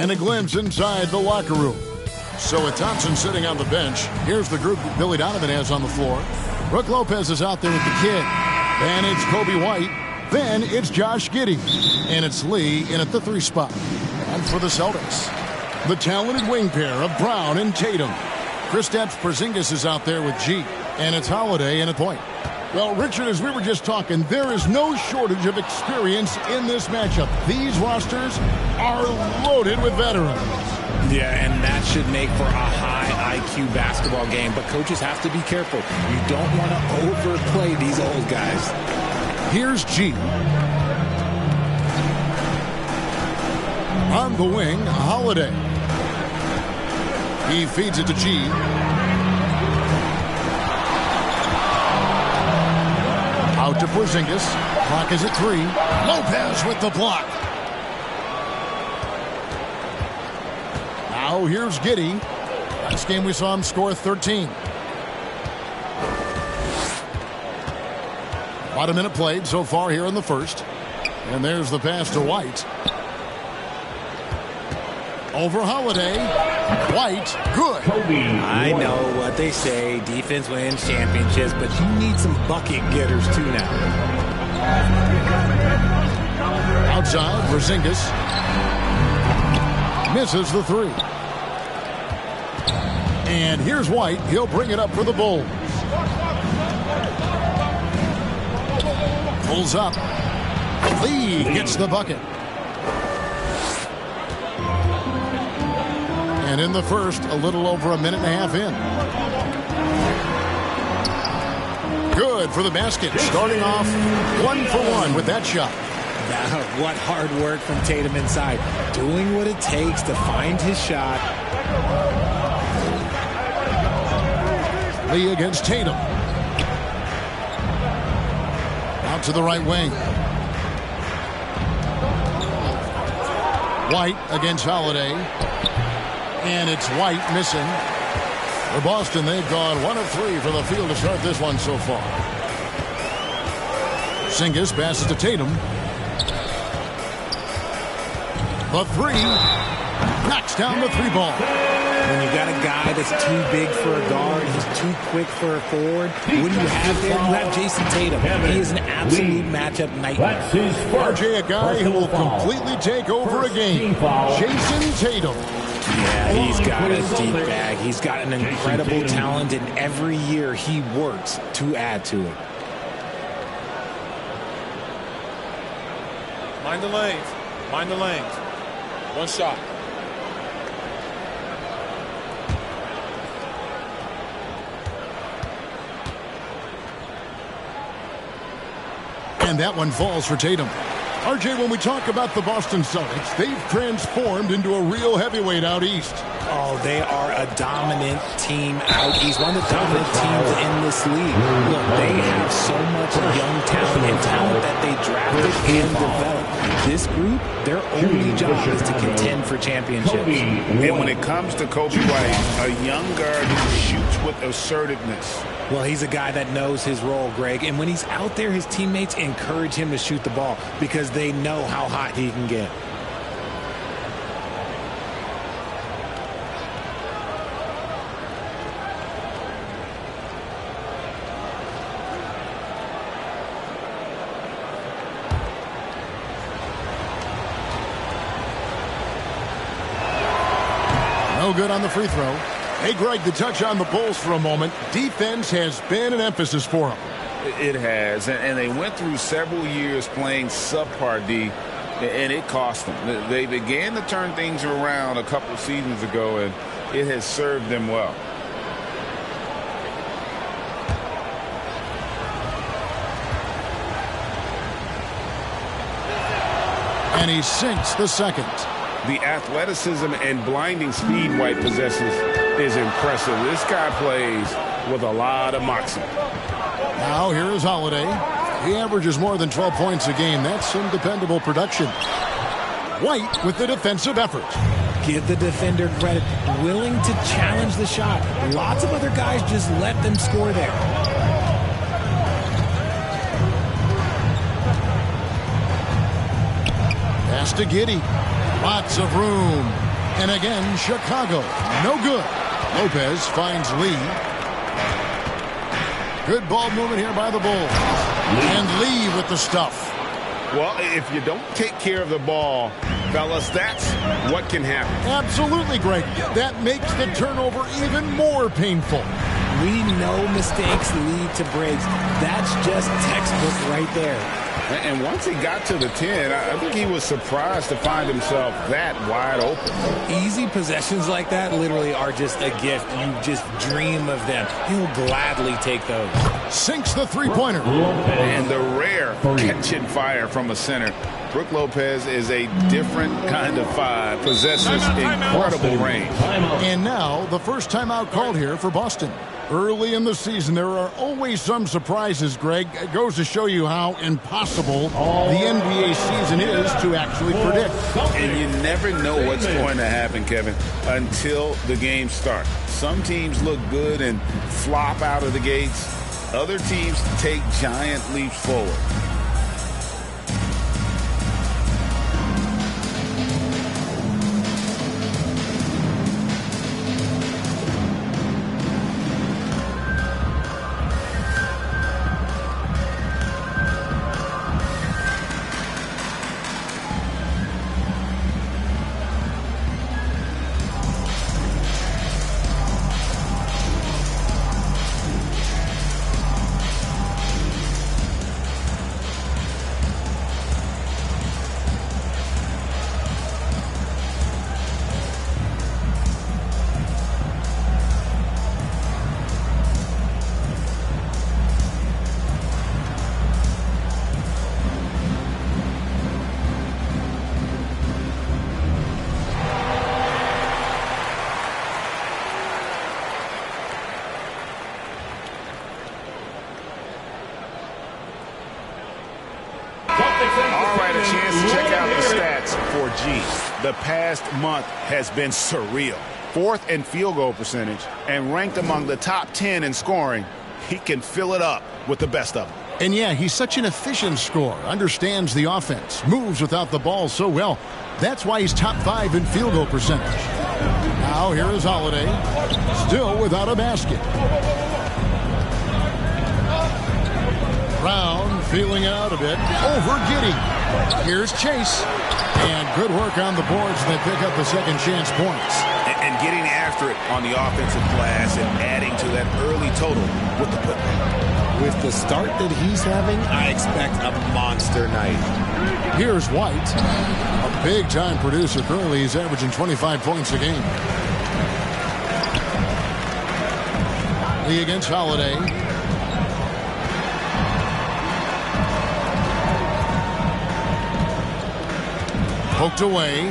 And a glimpse inside the locker room. So with Thompson sitting on the bench, here's the group that Billy Donovan has on the floor. Brook Lopez is out there with the kid. Then it's Kobe White. Then it's Josh Giddey. And it's Lee in at the 3 spot. And for the Celtics, the talented wing pair of Brown and Tatum. Kristaps Porzingis is out there with G. And it's Holiday in at point. Well, Richard, as we were just talking, there is no shortage of experience in this matchup. These rosters are loaded with veterans. Yeah, and that should make for a high IQ basketball game. But coaches have to be careful. You don't want to overplay these old guys. Here's G. On the wing, Holiday. He feeds it to G. Out to Porzingis. Clock is at 3. Lopez with the block. Now here's Giddey. Last game we saw him score 13. About a minute played so far here in the first. And there's the pass to White. Over Holiday. White, good. I know what they say. Defense wins championships, but you need some bucket getters too now. Outside, Porzingis. Misses the 3. And here's White. He'll bring it up for the Bulls. Pulls up. Lee gets the bucket. And in the first, a little over a minute and a half in. Good for the basket. Starting off 1 for 1 with that shot. What hard work from Tatum inside. Doing what it takes to find his shot. Lee against Tatum. Out to the right wing. White against Holiday. And it's White missing. For Boston, they've gone 1 of 3 from the field to start this one so far. Porzingis passes to Tatum. The 3. Knocks down the 3 ball. When you got a guy that's too big for a guard, he's too quick for a forward, what do you have there? You have Jason Tatum. He is an absolute matchup nightmare. RJ, a guy who will completely take over a game. Jason Tatum. Yeah, he's got a deep bag. He's got an incredible talent, and every year he works to add to it. Mind the lanes. Mind the lanes. 1 shot. And that one falls for Tatum. RJ, when we talk about the Boston Celtics, they've transformed into a real heavyweight out east. Oh, they are a dominant team out east. One of the dominant teams in this league. Look, they have so much young talent and talent that they drafted and developed. This group, their only job is to contend for championships. And when it comes to Kobe White, a young guard who shoots with assertiveness. Well, he's a guy that knows his role, Greg. And when he's out there, his teammates encourage him to shoot the ball because they know how hot he can get. No good on the free throw. Hey, Greg, to touch on the Bulls for a moment, defense has been an emphasis for them. It has, and they went through several years playing subpar D, and it cost them. They began to turn things around a couple seasons ago, and it has served them well. And he sinks the second. The athleticism and blinding speed White possesses is impressive. This guy plays with a lot of moxie. Now here is Holiday. He averages more than 12 points a game. That's some dependable production. White with the defensive effort. Give the defender credit. Willing to challenge the shot. Lots of other guys just let them score there. Pass to Giddey. Lots of room. And again, Chicago, no good. Lopez finds Lee. Good ball movement here by the Bulls. And Lee with the stuff. Well, if you don't take care of the ball, fellas, that's what can happen. Absolutely, Greg. That makes the turnover even more painful. We know mistakes lead to breaks. That's just textbook right there. And once he got to the 10, I think he was surprised to find himself that wide open. Easy possessions like that literally are just a gift. You just dream of them. He'll gladly take those. Sinks the three-pointer. And the rare catching fire from a center. Brook Lopez is a different kind of five. Possesses incredible range. And now the first timeout called here for Boston. Early in the season, there are always some surprises, Greg. It goes to show you how impossible the NBA season is to actually predict. And you never know what's going to happen, Kevin, until the game starts. Some teams look good and flop out of the gates. Other teams take giant leaps forward. All right, a chance to check out the stats for G. The past month has been surreal. 4th in field goal percentage and ranked among the top 10 in scoring. He can fill it up with the best of them. And yeah, he's such an efficient scorer, understands the offense, moves without the ball so well. That's why he's top 5 in field goal percentage. Now here is Holiday, still without a basket. Brown feeling it out a bit, over Giddey. Here's Chase, and good work on the boards, and they pick up the second chance points. And getting after it on the offensive glass and adding to that early total with the putback. With the start that he's having, I expect a monster night. Here's White, a big-time producer. Currently, he's averaging 25 points a game. Lee against Holiday. Poked away.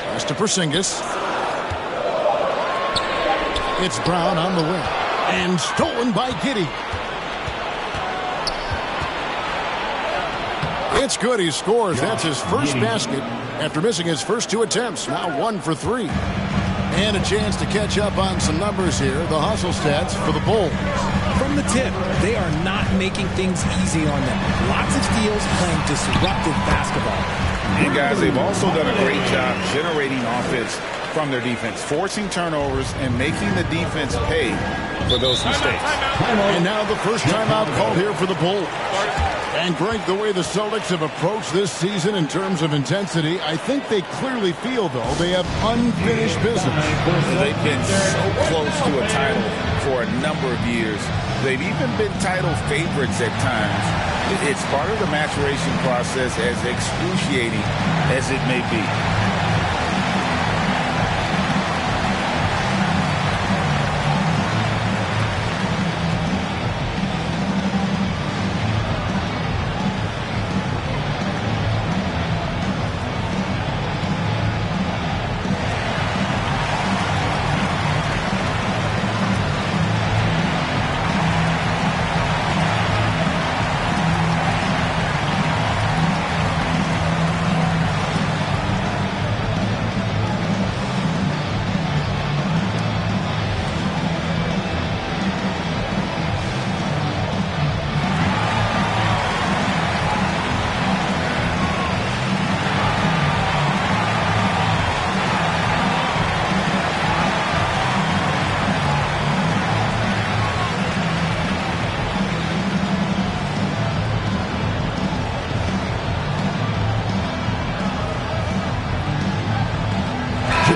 Pass to Porzingis. It's Brown on the wing. And stolen by Giddey. It's good. He scores. That's his first basket after missing his first 2 attempts. Now 1 for 3. And a chance to catch up on some numbers here. The hustle stats for the Bulls. From the tip, they are not making things easy on them. Lots of steals, playing disruptive basketball. And guys, they've also done a great job generating offense from their defense, forcing turnovers and making the defense pay for those mistakes. And now the first timeout called here for the Bulls. And Greg, the way the Celtics have approached this season in terms of intensity, I think they clearly feel, though, they have unfinished business. They've been so close to a title for a number of years. They've even been title favorites at times. It's part of the maturation process, as excruciating as it may be.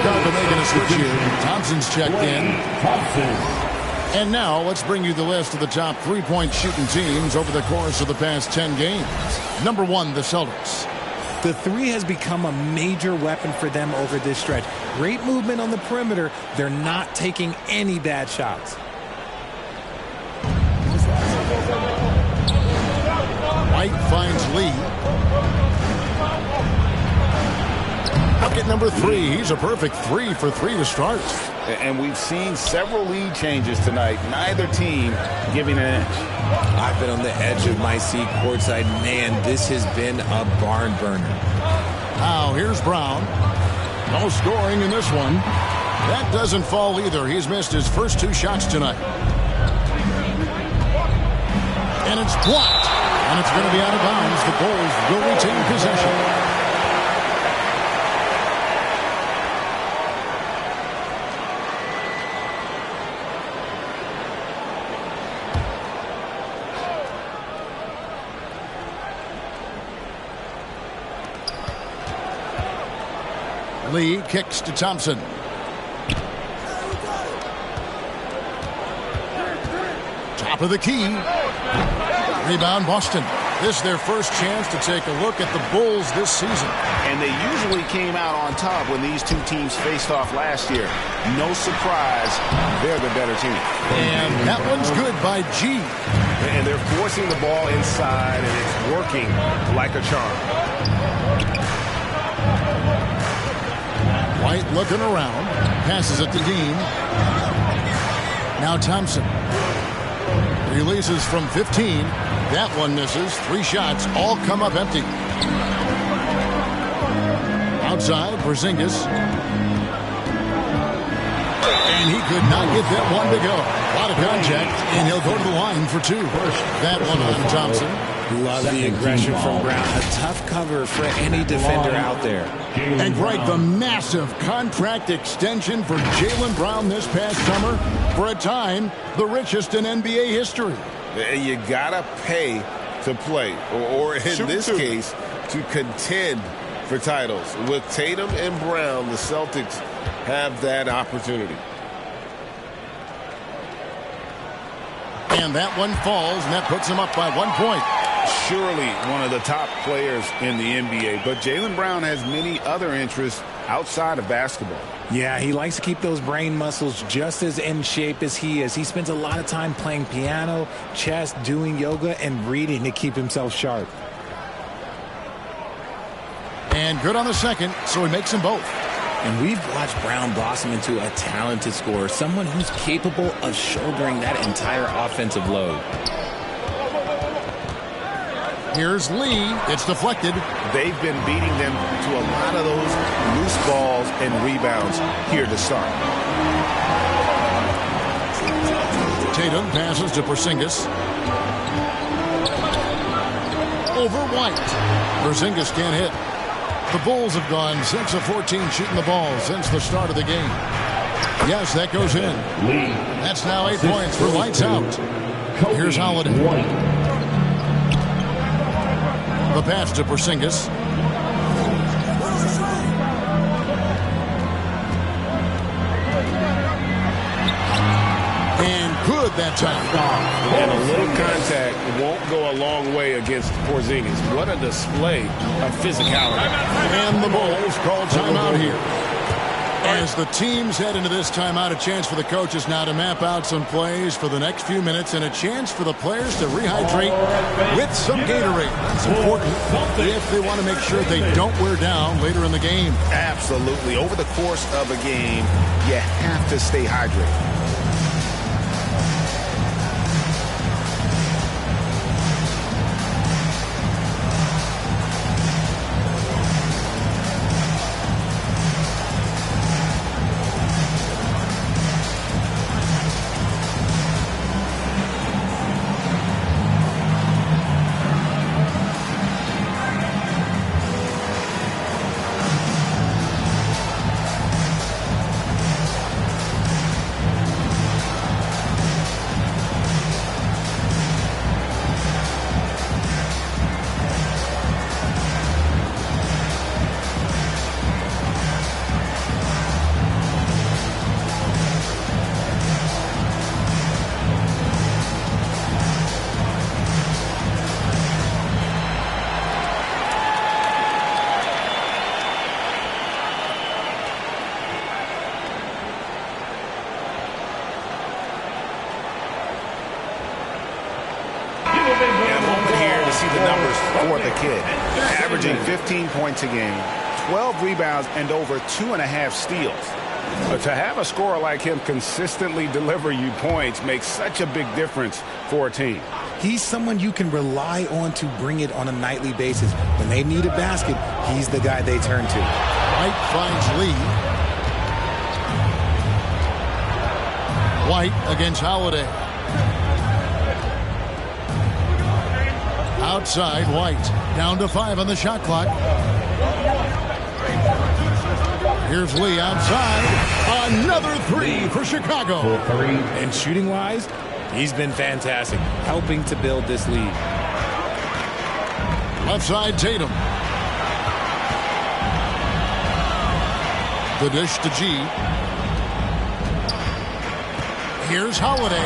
Chicago making a switch here. Thompson's checked in. And now let's bring you the list of the top three-point shooting teams over the course of the past 10 games. Number 1, the Celtics. The three has become a major weapon for them over this stretch. Great movement on the perimeter. They're not taking any bad shots. White finds Lee. Bucket number 3. He's a perfect 3 for 3 to start. And we've seen several lead changes tonight. Neither team giving an inch. I've been on the edge of my seat courtside. Man, this has been a barn burner. Now here's Brown. No scoring in this one. That doesn't fall either. He's missed his first 2 shots tonight. And it's blocked. And it's going to be out of bounds. The Bulls will retain possession. Lee kicks to Thompson. Top of the key. Rebound Boston. This is their first chance to take a look at the Bulls this season. And they usually came out on top when these two teams faced off last year. No surprise, they're the better team. And that one's good by G. And they're forcing the ball inside, and it's working like a charm. White looking around. Passes it to Dean. Now Thompson. Releases from 15. That one misses. 3 shots. All come up empty. Outside, Porzingis. And he could not get that one to go. A lot of contact, and he'll go to the line for 2. That one on Thompson. Love the aggression from Brown. A tough cover for any defender out there. And Greg, the massive contract extension for Jaylen Brown this past summer. For a time, the richest in NBA history. You gotta pay to play, or in this case, to contend for titles. With Tatum and Brown, the Celtics have that opportunity. And that one falls, and that puts him up by 1 point. Surely one of the top players in the NBA, but Jaylen Brown has many other interests outside of basketball. Yeah, he likes to keep those brain muscles just as in shape as he is. He spends a lot of time playing piano, chess, doing yoga, and reading to keep himself sharp. And good on the second, so he makes them both. And we've watched Brown blossom into a talented scorer, someone who's capable of shouldering that entire offensive load. Here's Lee. It's deflected. They've been beating them to a lot of those loose balls and rebounds here to start. Tatum passes to Porzingis. Over White. Porzingis can't hit. The Bulls have gone 6 of 14 shooting the ball since the start of the game. Yes, that goes in. That's now 8 points for lights out. Here's Holiday. The pass to Porzingis. And good that time. And a little contact won't go a long way against Porzingis. What a display of physicality. And the Bulls call timeout here. As the teams head into this timeout, a chance for the coaches now to map out some plays for the next few minutes and a chance for the players to rehydrate with some Gatorade. It's important if they want to make sure they don't wear down later in the game. Absolutely. Over the course of a game, you have to stay hydrated. for the kid, averaging 15 points a game, 12 rebounds, and over 2.5 steals. To have a scorer like him consistently deliver you points makes such a big difference for a team. He's someone you can rely on to bring it on a nightly basis. When they need a basket, he's the guy they turn to. White finds Lee. White against Holiday. Outside, White. Down to 5 on the shot clock. Here's Lee outside. Another 3 for Chicago. And shooting-wise, he's been fantastic, helping to build this lead. Left side, Tatum. The dish to G. Here's Holiday.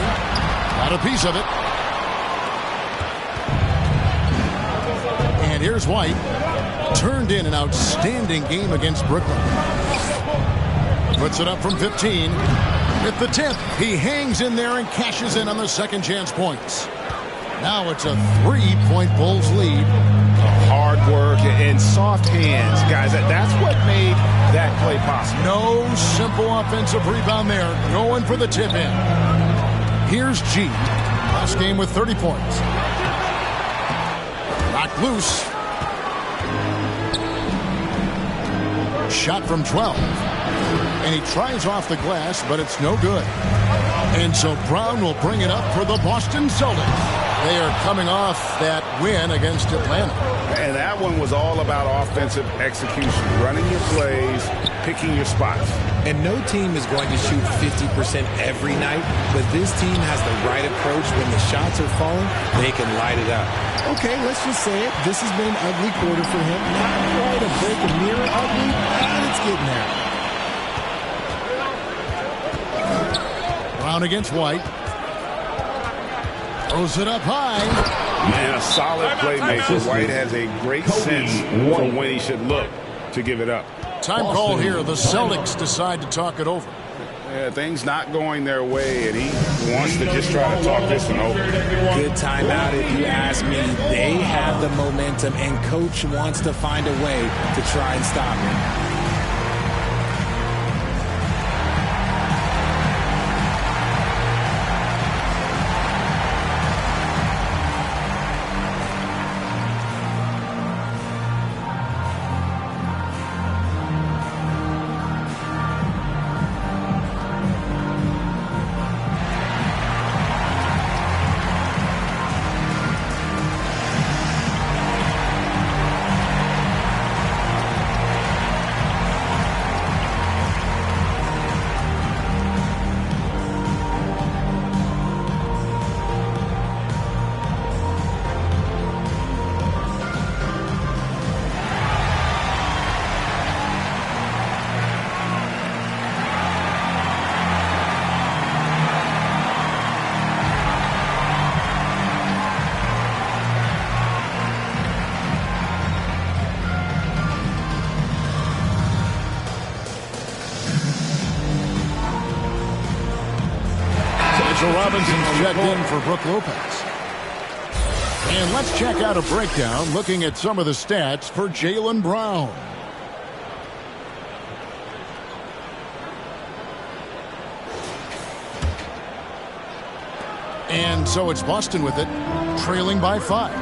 Got a piece of it. And here's White. Turned in an outstanding game against Brooklyn. Puts it up from 15. At the tip, he hangs in there and cashes in on the second chance points. Now it's a 3-point Bulls lead. Hard work and soft hands, guys. That's what made that play possible. No simple offensive rebound there. Going for the tip in. Here's G. Last game with 30 points. Knocked loose. Shot from 12. And he tries off the glass, but it's no good. And so Brown will bring it up for the Boston Celtics. They are coming off that win against Atlanta. And that one was all about offensive execution, running your plays, picking your spots. And no team is going to shoot 50% every night, but this team has the right approach. When the shots are falling, they can light it up. Okay, let's just say it. This has been an ugly quarter for him. Not quite a break a mirror ugly, but it's getting there. Brown against White. Throws it up high. And a solid playmaker. White has a great sense for when he should look to give it up. Time call here. The Celtics decide to talk it over. Yeah, things not going their way, and he wants to just try to talk this one over. Good timeout if you ask me. They have the momentum, and Coach wants to find a way to try and stop it. Robinson's checked in for Brook Lopez. And let's check out a breakdown looking at some of the stats for Jaylen Brown. And so it's Boston with it, trailing by 5.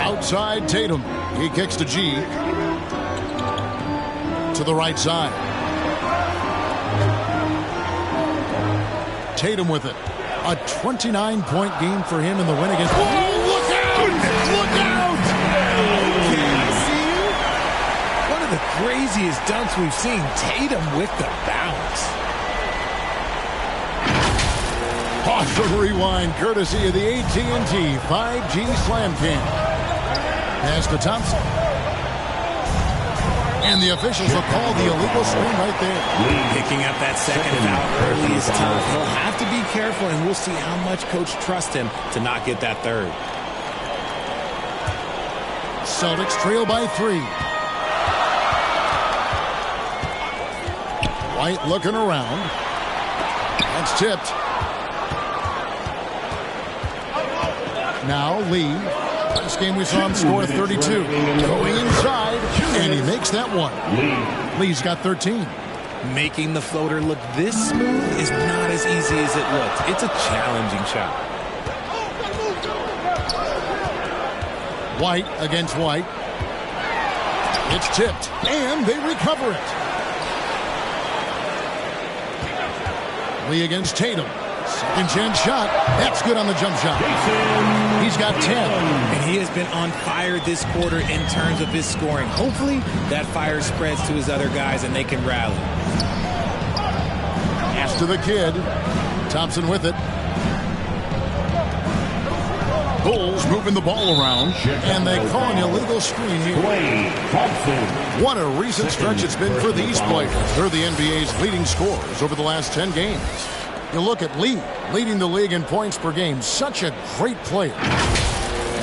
Outside Tatum. He kicks to G. To the right side. Tatum with it. A 29-point game for him in the win against... Oh, look out! Look out! Can I see you? One of the craziest dunks we've seen. Tatum with the bounce. Awesome rewind, courtesy of the AT&T 5G Slam Cam. Pass to Thompson. And the officials will call the illegal swing right there. Picking up that second foul early is tough. He'll have to be careful, and we'll see how much Coach trusts him to not get that third. Celtics trail by 3. White looking around. That's tipped. Now Lee. Last game we saw him score 32. Going inside, and he makes that one. Lee's got 13. Making the floater look this smooth is not as easy as it looks. It's a challenging shot. White against White. It's tipped, and they recover it. Lee against Tatum. Second chance shot. That's good on the jump shot. He's got 10. And he has been on fire this quarter in terms of his scoring. Hopefully, that fire spreads to his other guys and they can rally. Pass to the kid. Thompson with it. Bulls moving the ball around, and they call an illegal screen here. What a recent stretch it's been for these players. They're the NBA's leading scorers over the last 10 games. You look at Lee, leading the league in points per game. Such a great player.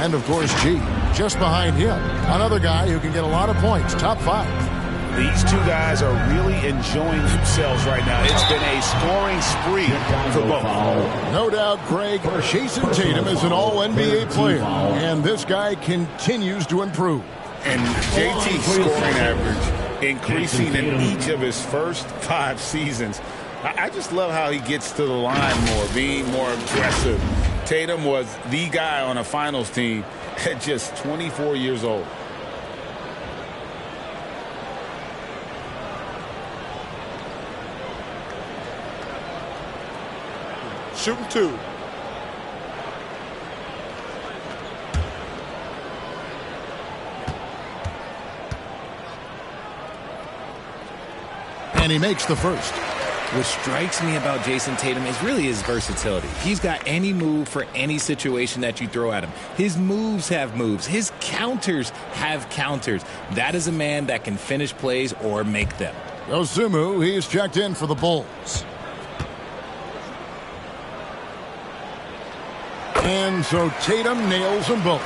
And, of course, G, just behind him. Another guy who can get a lot of points, top 5. These two guys are really enjoying themselves right now. It's been a scoring spree for both. No doubt, Greg, Jason Tatum is an all-NBA player. And this guy continues to improve. And JT's scoring average increasing in each of his first 5 seasons. I just love how he gets to the line more, being more aggressive. Tatum was the guy on a finals team at just 24 years old. Shooting 2. And he makes the first. What strikes me about Jason Tatum is really his versatility. He's got any move for any situation that you throw at him. His moves have moves. His counters have counters. That is a man that can finish plays or make them. Dosunmu, he's checked in for the Bulls. And so Tatum nails them both.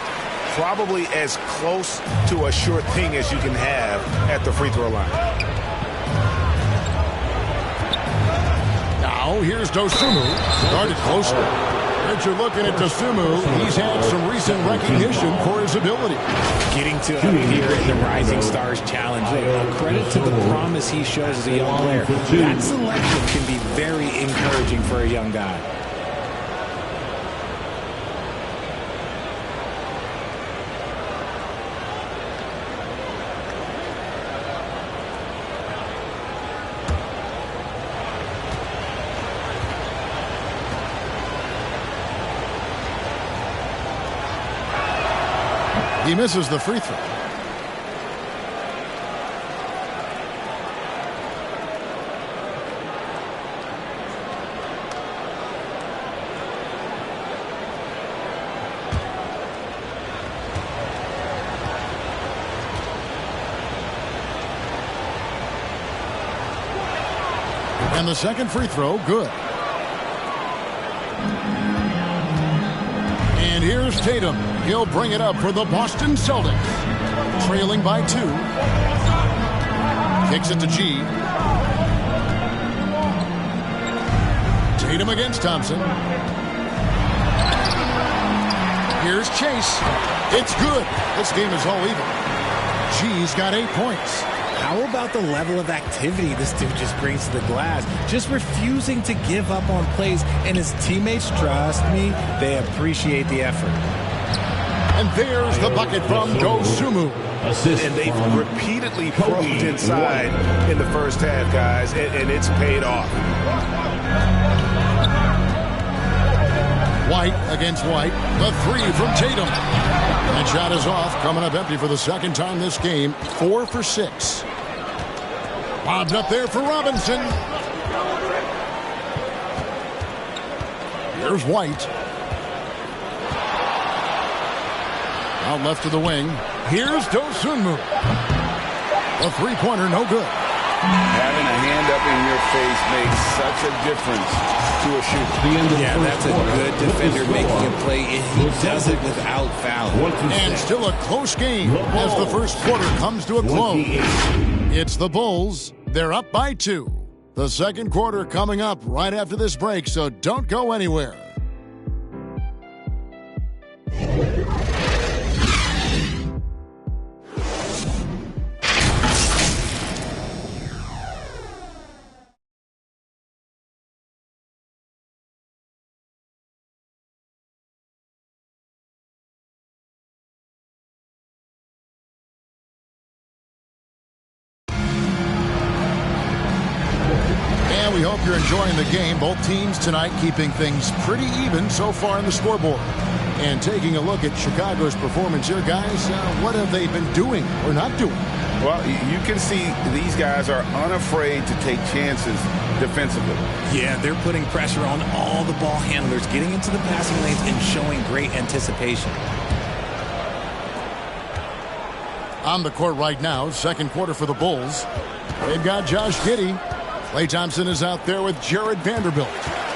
Probably as close to a sure thing as you can have at the free throw line. Now here's Dosunmu. Guarded closely. As you're looking at Dosunmu, he's had some recent recognition for his ability. Getting to here in the Rising Stars Challenge. Credit to the promise he shows as a young player. That selection can be very encouraging for a young guy. He misses the free throw. And the second free throw, good. And here's Tatum. He'll bring it up for the Boston Celtics. Trailing by 2. Kicks it to G. Tatum against Thompson. Here's Chase. It's good. This game is all even. G's got 8 points. How about the level of activity this dude just brings to the glass? Just refusing to give up on plays, and his teammates, trust me, they appreciate the effort. And there's the bucket from Dosunmu. And they've repeatedly probed inside in the first half, guys, and it's paid off. White against White. The 3 from Tatum. That shot is off, coming up empty for the second time this game. 4 for 6. Bobbed up there for Robinson. Here's White. Out left to the wing. Here's Dosunmu. A three-pointer, no good. Having a hand up in your face makes such a difference to a shooter. Yeah, that's a good defender making a play, and he does it without fouling. And still a close game as the first quarter comes to a close. It's the Bulls. They're up by 2. The second quarter coming up right after this break, so don't go anywhere. hope you're enjoying the game. Both teams tonight keeping things pretty even so far in the scoreboard. And taking a look at Chicago's performance here, guys, what have they been doing or not doing? Well, you can see these guys are unafraid to take chances defensively. Yeah, they're putting pressure on all the ball handlers, getting into the passing lanes and showing great anticipation. On the court right now, second quarter for the Bulls. They've got Josh Giddey. Klay Thompson is out there with Jared Vanderbilt.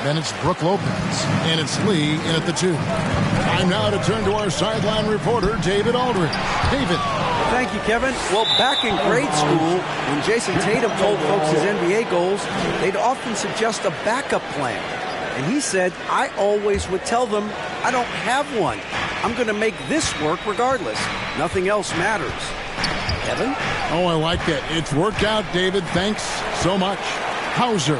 Then it's Brook Lopez. And it's Lee in at the 2. Time now to turn to our sideline reporter, David Aldridge. David. Thank you, Kevin. Well, back in grade school, when Jason Tatum told folks his NBA goals, they'd often suggest a backup plan. And he said, I always would tell them, I don't have one. I'm going to make this work regardless. Nothing else matters. Kevin? Oh, I like that. It's worked out, David. Thanks so much. Hauser.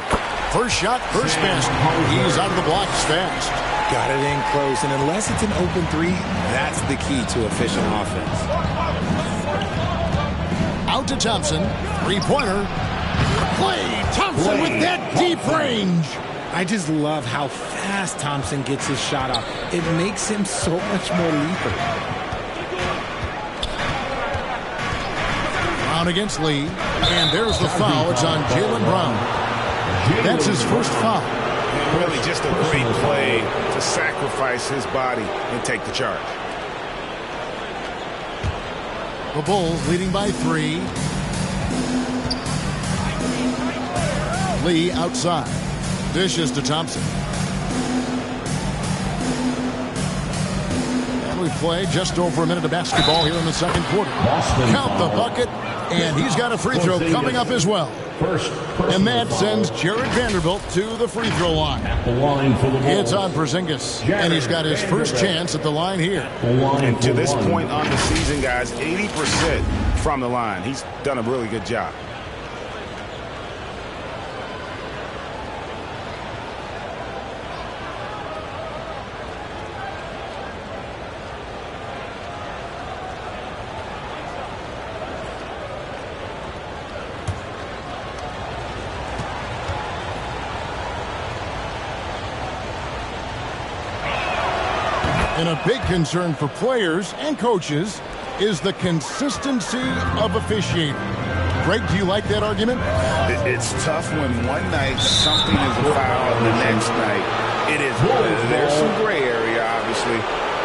First shot, first basket. He's out of the blocks fast. Got it in close, and unless it's an open three, that's the key to efficient offense. Out to Thompson. Three-pointer. Klay Thompson with that deep range. I just love how fast Thompson gets his shot off. It makes him so much more lethal. Brown against Lee. And there's the foul. It's on Jaylen Brown. That's his first foul. Really just a great play to sacrifice his body and take the charge. The Bulls leading by 3. Lee outside. Dishes to Thompson. And we play just over a minute of basketball here in the second quarter. Count the bucket, and he's got a free throw coming up as well. And that sends Jared Vanderbilt to the free throw line. It's on Porzingis, and he's got his first chance at the line here. And to this point on the season, guys, 80% from the line. He's done a really good job. And a big concern for players and coaches is the consistency of officiating. Greg, do you like that argument? It's tough when one night something is a foul and the next night it is. There's some gray area, obviously,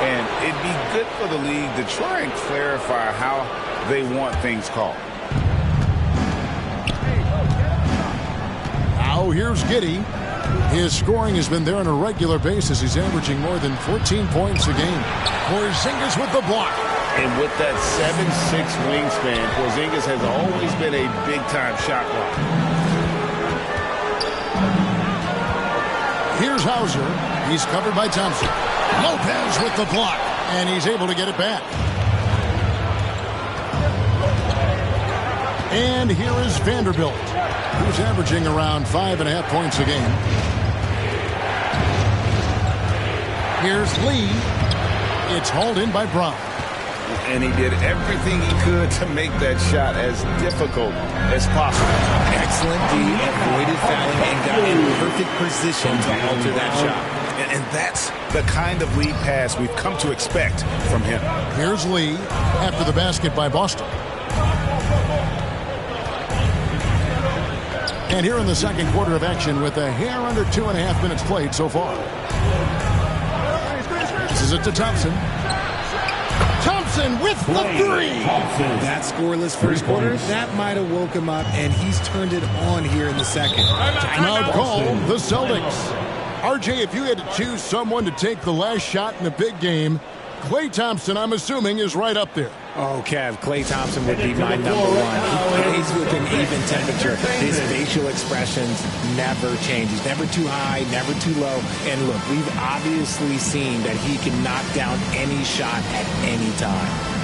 and it'd be good for the league to try and clarify how they want things called. Now here's Giddey. His scoring has been there on a regular basis. He's averaging more than 14 points a game. Porzingis with the block. And with that 7'6" wingspan, Porzingis has always been a big-time shot blocker. Here's Hauser. He's covered by Thompson. Lopez with the block, and he's able to get it back. And here is Vanderbilt, who's averaging around 5.5 points a game. Here's Lee. It's hauled in by Brown. And he did everything he could to make that shot as difficult as possible. Excellent D, avoided fouling, and got in perfect position to alter that shot. And that's the kind of lead pass we've come to expect from him. Here's Lee after the basket by Boston. And here in the second quarter of action with a hair under 2.5 minutes played so far. This is it to Thompson. Thompson with the 3. That scoreless first quarter, that might have woke him up, and he's turned it on here in the second. Timeout call, the Celtics. RJ, if you had to choose someone to take the last shot in the big game, Klay Thompson, I'm assuming, is right up there. Oh, Kev, Klay Thompson would be my number 1. He plays with an even temperature. His facial expressions never change. He's never too high, never too low. And look, we've obviously seen that he can knock down any shot at any time.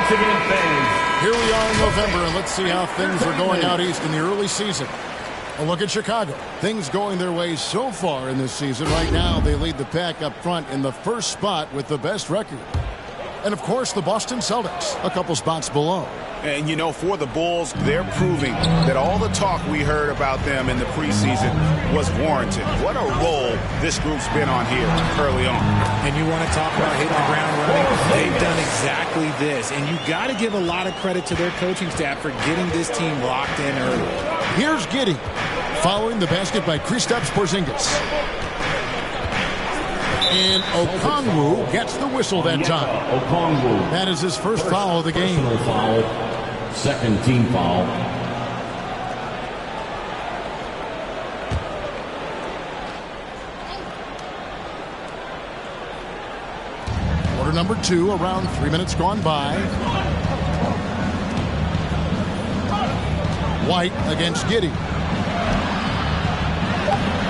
Here we are in November, and let's see how things are going out east in the early season. A look at Chicago. Things going their way so far in this season. Right now, they lead the pack up front in the first spot with the best record. And, of course, the Boston Celtics, a couple spots below. And, you know, for the Bulls, they're proving that all the talk we heard about them in the preseason was warranted. What a role this group's been on here early on. And you want to talk about hitting the ground running? They've done exactly this. And you got to give a lot of credit to their coaching staff for getting this team locked in early. Here's Giddey, following the basket by Kristaps Porzingis. And Okongwu gets the whistle that time. That is his first foul of the game. Foul, second team foul. Quarter number 2, around 3 minutes gone by. White against Giddey.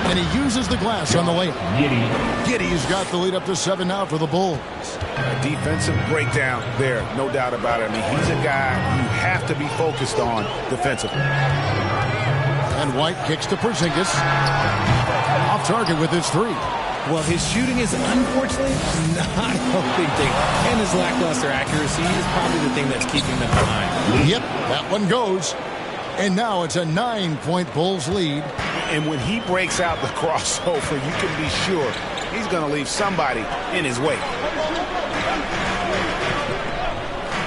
And he uses the glass on the layup. Giddey's got the lead up to 7 now for the Bulls. A defensive breakdown there, no doubt about it. I mean, he's a guy you have to be focused on defensively. And White kicks to Porzingis. Off target with his 3. Well, his shooting is unfortunately not a big thing. And his lackluster accuracy is probably the thing that's keeping them behind. Yep, that one goes. And now it's a 9-point Bulls lead. And when he breaks out the crossover, you can be sure he's going to leave somebody in his wake.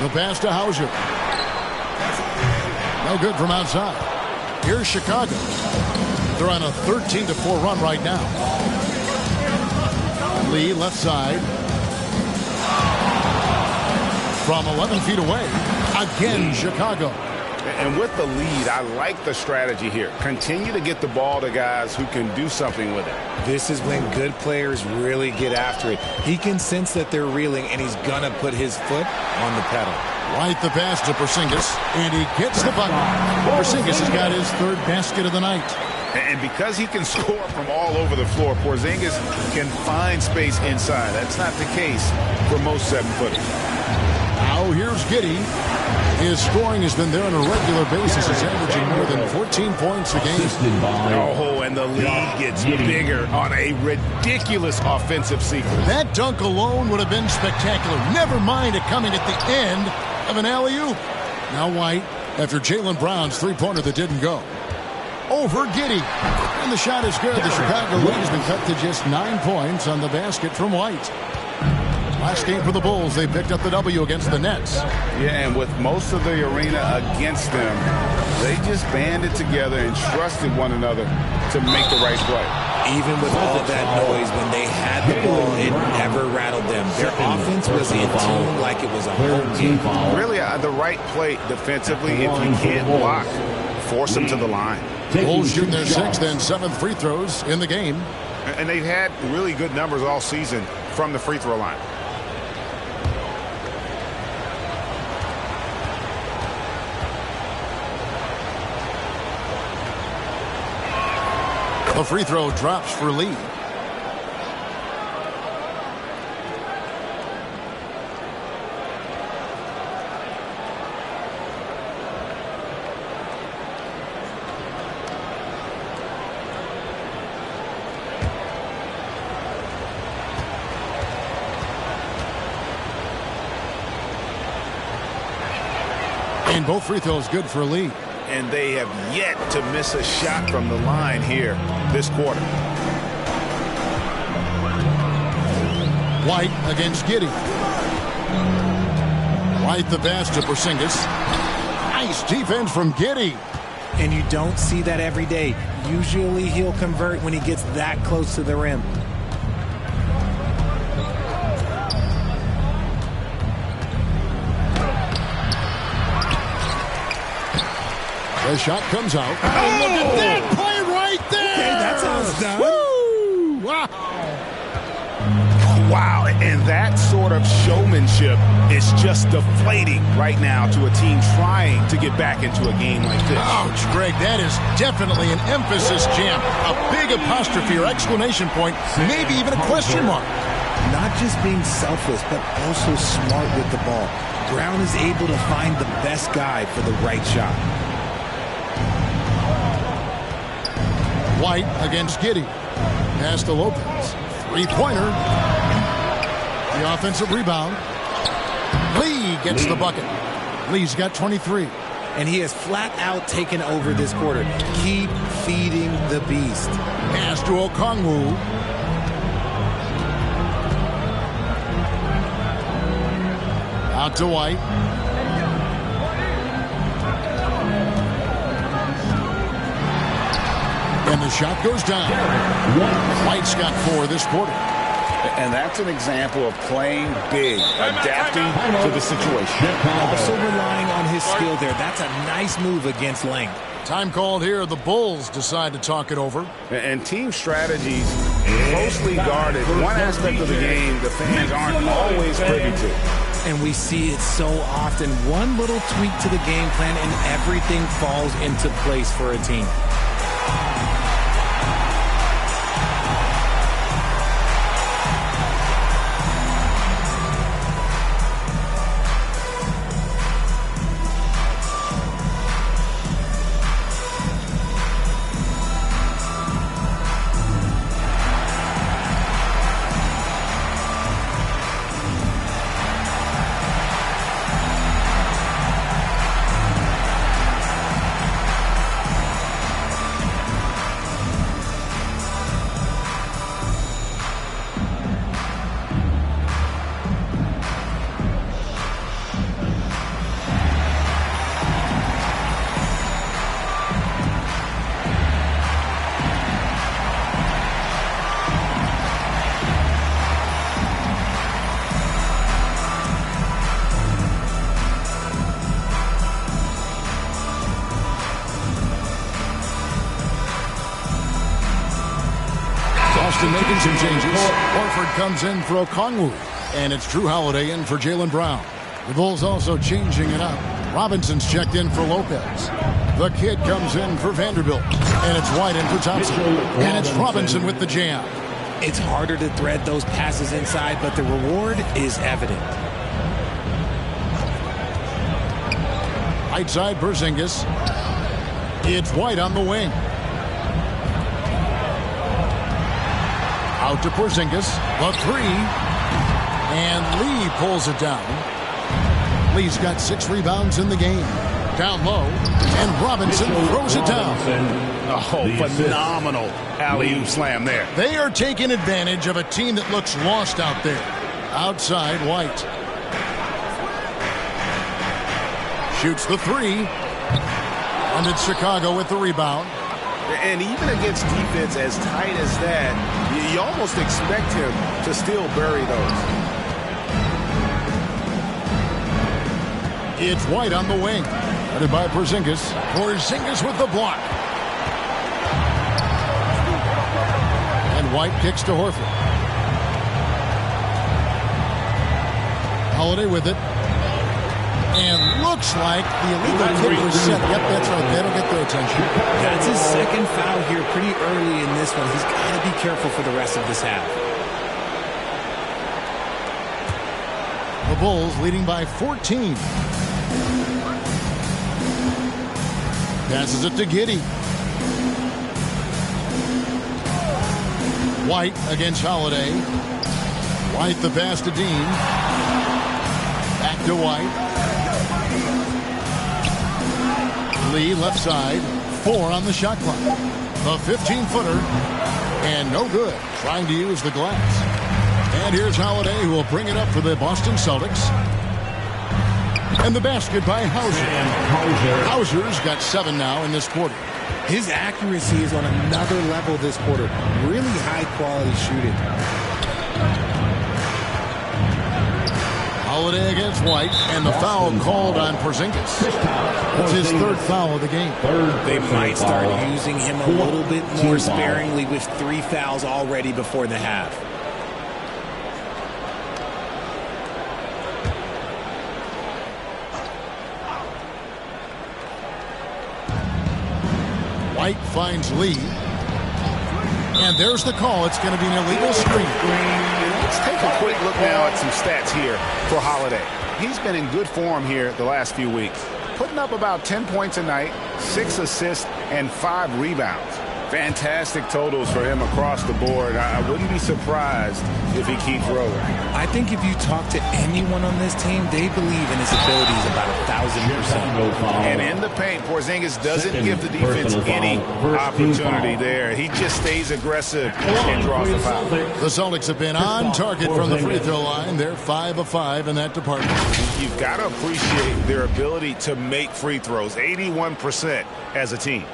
The pass to Hauser. No good from outside. Here's Chicago. They're on a 13-4 run right now. Lee left side. From 11 feet away. Again, Chicago. And with the lead, I like the strategy here. Continue to get the ball to guys who can do something with it. This is when good players really get after it. He can sense that they're reeling, and he's going to put his foot on the pedal. White the pass to Porzingis, and he gets the bucket. Porzingis has got his 3rd basket of the night. And because he can score from all over the floor, Porzingis can find space inside. That's not the case for most 7-footers. Now here's Giddey. His scoring has been there on a regular basis. He's averaging more than 14 points a game. Oh, and the lead gets bigger on a ridiculous offensive sequence. That dunk alone would have been spectacular. Never mind it coming at the end of an alley-oop. Now White, after Jaylen Brown's 3-pointer that didn't go. Over Giddey. And the shot is good. The Chicago lead has been cut to just 9 points on the basket from White. Last game for the Bulls, they picked up the W against the Nets. Yeah, and with most of the arena against them, they just banded together and trusted one another to make the right play. Even with all that noise, when they had the ball, it never rattled them. Their offense was in tune like it was a home game. Really, the right play defensively. If you can't block, force them to the line. Bulls shooting their 6th and 7th free throws in the game. And they've had really good numbers all season from the free throw line. The free throw drops for Lee. And both free throws good for Lee. And they have yet to miss a shot from the line here this quarter. White against Giddey. White the pass to Porzingis. Nice defense from Giddey. And you don't see that every day. Usually he'll convert when he gets that close to the rim. The shot comes out. Oh, look at that play right there. Okay, that's how it's done. Woo! Wow. Wow, and that sort of showmanship is just deflating right now to a team trying to get back into a game like this. Ouch, Greg, that is definitely an emphasis jam. A big apostrophe or exclamation point, maybe even a question mark. not just being selfless, but also smart with the ball. Brown is able to find the best guy for the right shot. White against Giddey. Pass to Lopez. Three-pointer. The offensive rebound. Lee gets the bucket. Lee's got 23. And he has flat out taken over this quarter. Keep feeding the beast. Pass to Okongwu. Out to White. And the shot goes down. White's got 4 this quarter. And that's an example of playing big, adapting to the situation. Also relying on his skill there. That's a nice move against length. Time called here. The Bulls decide to talk it over. And team strategies closely guarded. One aspect of the game the fans aren't always privy to. And we see it so often. One little tweak to the game plan and everything falls into place for a team. Boston making some changes. Horford comes in for Okongwu. And it's Drew Holiday in for Jaylen Brown. The Bulls also changing it up. Robinson's checked in for Lopez. The kid comes in for Vanderbilt. And it's White in for Thompson. And it's Robinson with the jam. It's harder to thread those passes inside, but the reward is evident. Right side, Porzingis. It's White on the wing. Out to Porzingis. The 3. And Lee pulls it down. Lee's got 6 rebounds in the game. Down low. And Robinson throws it down. Oh, phenomenal alley-oop slam there. They are taking advantage of a team that looks lost out there. Outside, White. Shoots the 3. And it's Chicago with the rebound. And even against defense as tight as that, you almost expect him to still bury those. It's White on the wing. Headed by Porzingis. Porzingis with the block. And White kicks to Horford. Holiday with it. And looks like the illegal kick was set. Yep, that's right. That'll get their attention. That's his second foul here pretty early in this one. He's got to be careful for the rest of this half. The Bulls leading by 14. Passes it to Giddey. White against Holiday. White the pass to Dean. Back to White. Lee left side. 4 on the shot clock. The 15-footer. And no good. Trying to use the glass. And here's Holiday, who will bring it up for the Boston Celtics. And the basket by Hauser. Hauser's got 7 now in this quarter. His accuracy is on another level this quarter. Really high-quality shooting. Holiday against White, and the foul called on Porzingis. It's his 3rd foul of the game. They might start using him a little bit more sparingly with 3 fouls already before the half. White finds Lee. And there's the call. It's going to be an illegal screen. Let's take a quick look now at some stats here for Holiday. He's been in good form here the last few weeks, putting up about 10 points a night, 6 assists, and 5 rebounds. Fantastic totals for him across the board. I wouldn't be surprised if he keeps rolling. I think if you talk to anyone on this team, they believe in his abilities about 1,000%. And in the paint, Porzingis doesn't give the defense any opportunity there. He just stays aggressive and draws the foul. The Celtics have been on target from the free throw line. They're 5 of 5 in that department. You've got to appreciate their ability to make free throws, 81% as a team.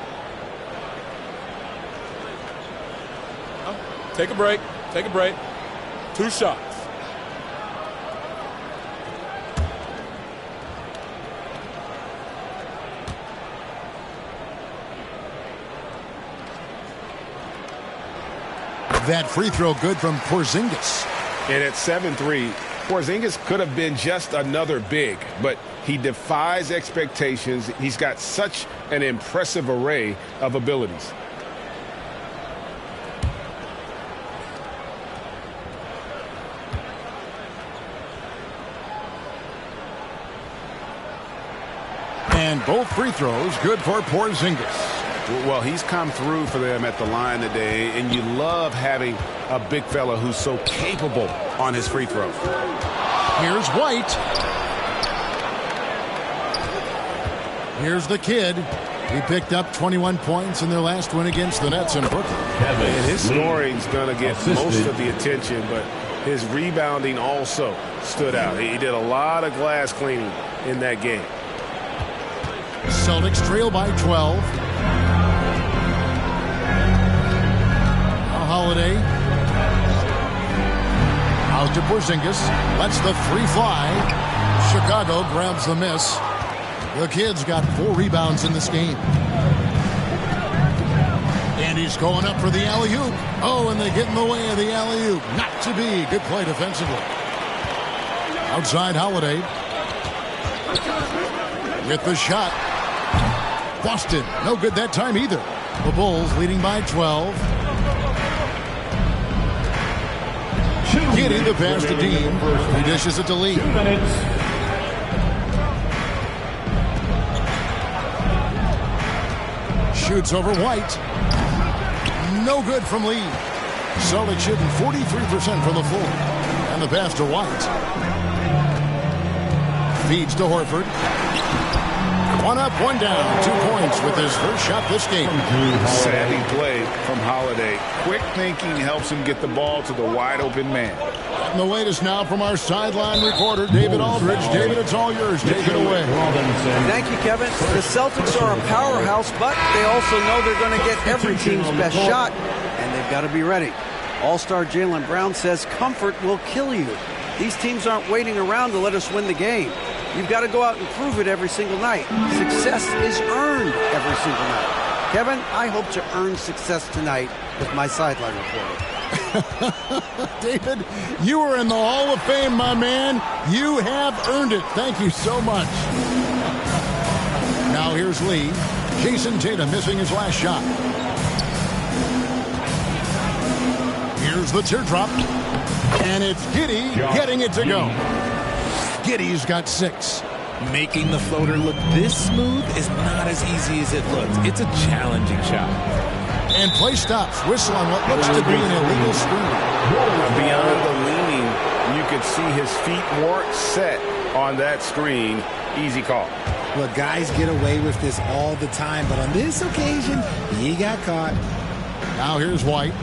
Take a break. Take a break. 2 shots. That free throw good from Porzingis. And at 7-3, Porzingis could have been just another big, but he defies expectations. He's got such an impressive array of abilities. And both free throws good for Porzingis. Well, he's come through for them at the line today, and you love having a big fella who's so capable on his free throw. Here's White. Here's the kid. He picked up 21 points in their last win against the Nets in Brooklyn. And his scoring's going to get most of the attention, but his rebounding also stood out. He did a lot of glass cleaning in that game. Celtics trail by 12. Now Holiday. Out to Porzingis. Lets the three fly. Chicago grabs the miss. The kid's got 4 rebounds in this game. And he's going up for the alley-oop. Oh, and they get in the way of the alley-oop. Not to be. Good play defensively. Outside Holiday. With the shot. Boston, no good that time either. The Bulls leading by 12. Giddey the pass to Dean. He dishes it to Lee. 2 minutes. Shoots over White. No good from Lee. Celtics shooting 43% from the floor. And the pass to White. Feeds to Horford. 1 up, 1 down. 2 points with his first shot this game. Savvy play from Holiday. Quick thinking helps him get the ball to the wide open man. And the latest now from our sideline reporter, David Aldridge. David, it's all yours. Take it away. Thank you, Kevin. The Celtics are a powerhouse, but they also know they're going to get every team's best shot, and they've got to be ready. All-star Jaylen Brown says comfort will kill you. These teams aren't waiting around to let us win the game. You've got to go out and prove it every single night. Success is earned every single night. Kevin, I hope to earn success tonight with my sideline reporter. David, you are in the Hall of Fame, my man. You have earned it. Thank you so much. Now here's Lee. Jason Tatum missing his last shot. Here's the teardrop. And it's Giddey getting it to go. Giddey's got 6. Making the floater look this smooth is not as easy as it looks. It's a challenging shot. And play stops. Whistle on what looks to be an illegal screen. Beyond the leaning, you could see his feet weren't set on that screen. Easy call. Look, guys get away with this all the time, but on this occasion, he got caught. Now here's White.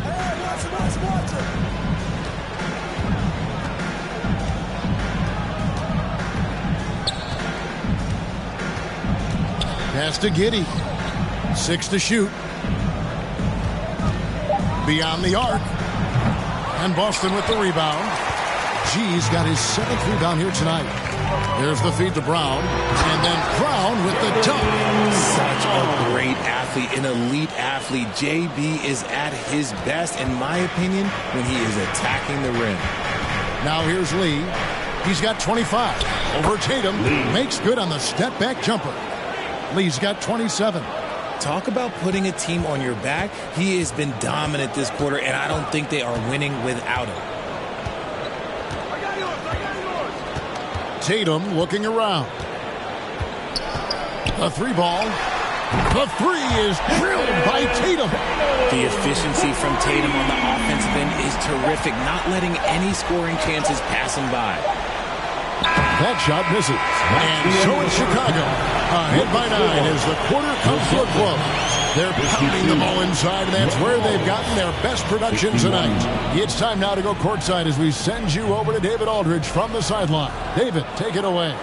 Pass to Giddey. 6 to shoot. Beyond the arc. And Boston with the rebound. G's got his 7th rebound here tonight. There's the feed to Brown. And then Brown with the dunk. Such a great athlete, an elite athlete. JB is at his best, in my opinion, when he is attacking the rim. Now here's Lee. He's got 25. Over Tatum. Makes good on the step-back jumper. Lee's got 27. Talk about putting a team on your back. He has been dominant this quarter, and I don't think they are winning without him. Tatum looking around. The 3-ball. The 3 is drilled by Tatum. The efficiency from Tatum on the offensive end is terrific, not letting any scoring chances pass him by. That shot misses. And so it's Chicago. Ahead by 9 as the quarter comes to a close. They're pounding the ball inside, and that's where they've gotten their best production tonight. It's time now to go courtside as we send you over to David Aldridge from the sideline. David, take it away.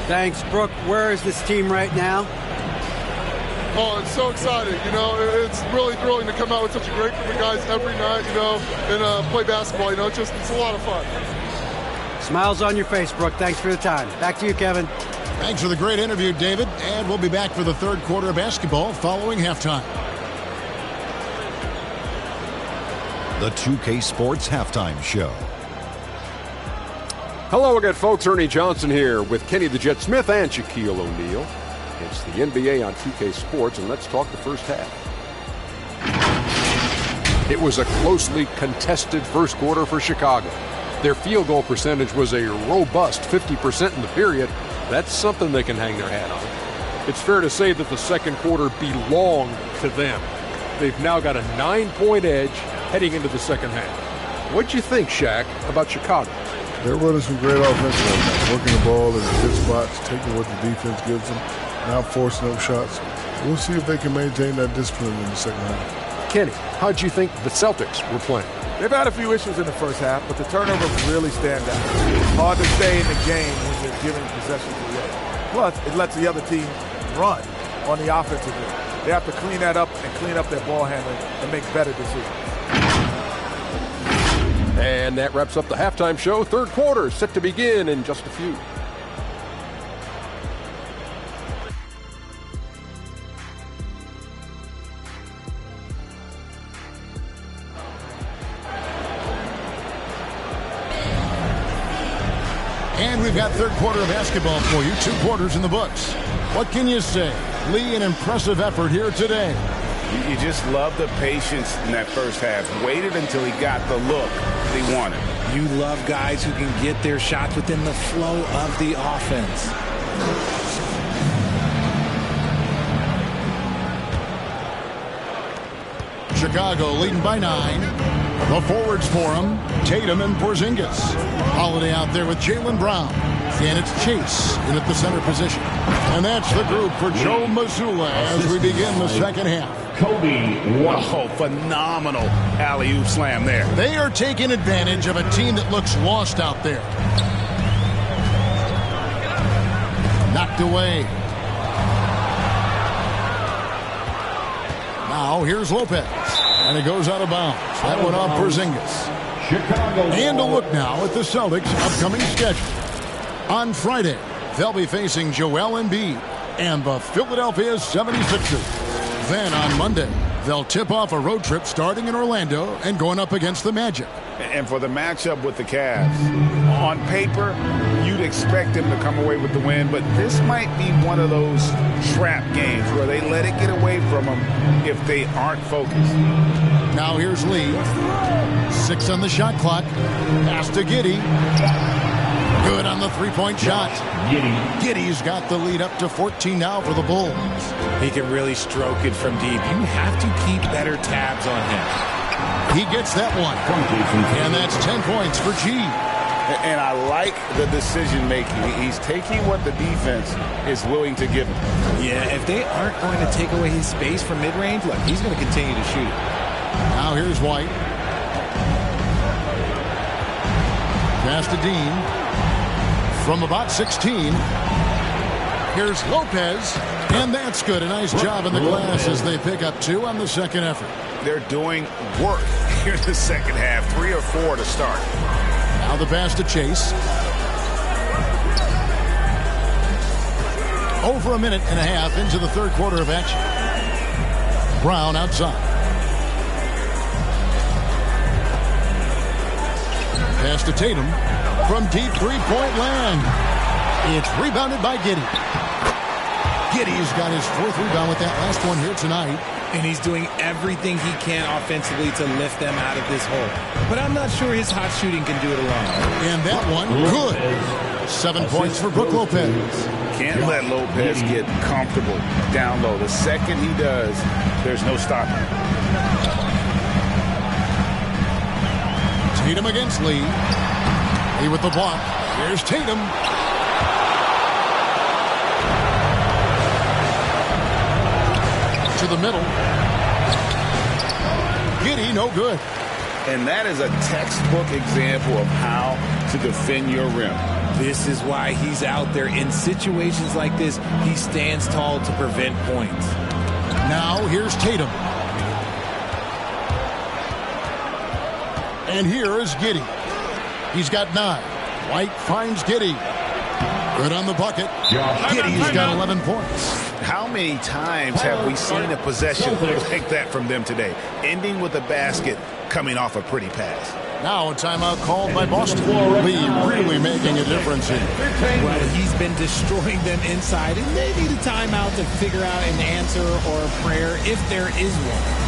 Thanks, Brooke. Where is this team right now? Oh, it's so exciting. You know, it's really thrilling to come out with such a great group of guys every night, you know, and play basketball. You know, it's a lot of fun. Smiles on your face, Brooke. Thanks for the time. Back to you, Kevin. Thanks for the great interview, David. And we'll be back for the third quarter of basketball following halftime. The 2K Sports Halftime Show. Hello again, folks. Ernie Johnson here with Kenny the Jet Smith and Shaquille O'Neal. It's the NBA on 2K Sports, and let's talk the first half. It was a closely contested first quarter for Chicago. Their field goal percentage was a robust 50% in the period. That's something they can hang their hat on. It's fair to say that the second quarter belonged to them. They've now got a 9-point edge heading into the second half. What'd you think, Shaq, about Chicago? They're running some great offense right now, working the ball in good spots, taking what the defense gives them, not forcing up shots. We'll see if they can maintain that discipline in the second half. Kenny, how'd you think the Celtics were playing? They've had a few issues in the first half, but the turnovers really stand out. It's hard to stay in the game when you're giving possessions away. Plus, it lets the other team run on the offensive end. They have to clean that up and clean up their ball handling and make better decisions. And that wraps up the halftime show. Third quarter set to begin in just a few. And we've got third quarter of basketball for you. 2 quarters in the books. What can you say? Lee, an impressive effort here today. You just love the patience in that first half. Waited until he got the look that he wanted. You love guys who can get their shots within the flow of the offense. Chicago leading by 9. The forwards for him, Tatum and Porzingis. Holiday out there with Jaylen Brown. And it's Chase in at the center position. And that's the group for Joe Mazzulla as we begin the second half. Kobe. Wow, phenomenal alley-oop slam there. They are taking advantage of a team that looks lost out there. Knocked away. Now here's Lopez. And it goes out of bounds. That went off Porzingis. And a look now at the Celtics' upcoming schedule. On Friday, they'll be facing Joel Embiid and the Philadelphia 76ers. Then on Monday, they'll tip off a road trip starting in Orlando and going up against the Magic. And for the matchup with the Cavs, on paper, you'd expect them to come away with the win, but this might be one of those trap games where they let it get away from them if they aren't focused. Now here's Lee. 6 on the shot clock. Pass to Giddey. Good on the three-point shot. Giddey's got the lead up to 14 now for the Bulls. He can really stroke it from deep. You have to keep better tabs on him. He gets that one. And that's 10 points for G. And I like the decision-making. He's taking what the defense is willing to give him. Yeah, if they aren't going to take away his space from mid-range, look, he's going to continue to shoot it. Now here's White. Pass to Dean. From about 16, here's Lopez, and that's good. A nice job in the glass as they pick up 2 on the second effort. They're doing work here in the second half, 3 or 4 to start. Now the pass to Chase. Over a minute and a half into the third quarter of action. Brown outside. Pass to Tatum. From deep three-point land. It's rebounded by Giddey. Giddey's got his 4th rebound with that last one here tonight. And he's doing everything he can offensively to lift them out of this hole. But I'm not sure his hot shooting can do it alone. And that one, good. 7 points for Brook Lopez. Can't let Lopez get comfortable down low. The second he does, there's no stopping. Tatum against Lee. Lee with the block. Here's Tatum. To the middle. Giddey, no good. And that is a textbook example of how to defend your rim. This is why he's out there. In situations like this, he stands tall to prevent points. Now here's Tatum. And here is Giddey. He's got 9. White finds Giddey. Good on the bucket. Giddey's got 11 points. How many times have we seen a possession like that from them today? Ending with a basket, coming off a pretty pass. Now a timeout called by Boston. Lee really making a difference here. Well, he's been destroying them inside, and they need a timeout to figure out an answer or a prayer if there is one.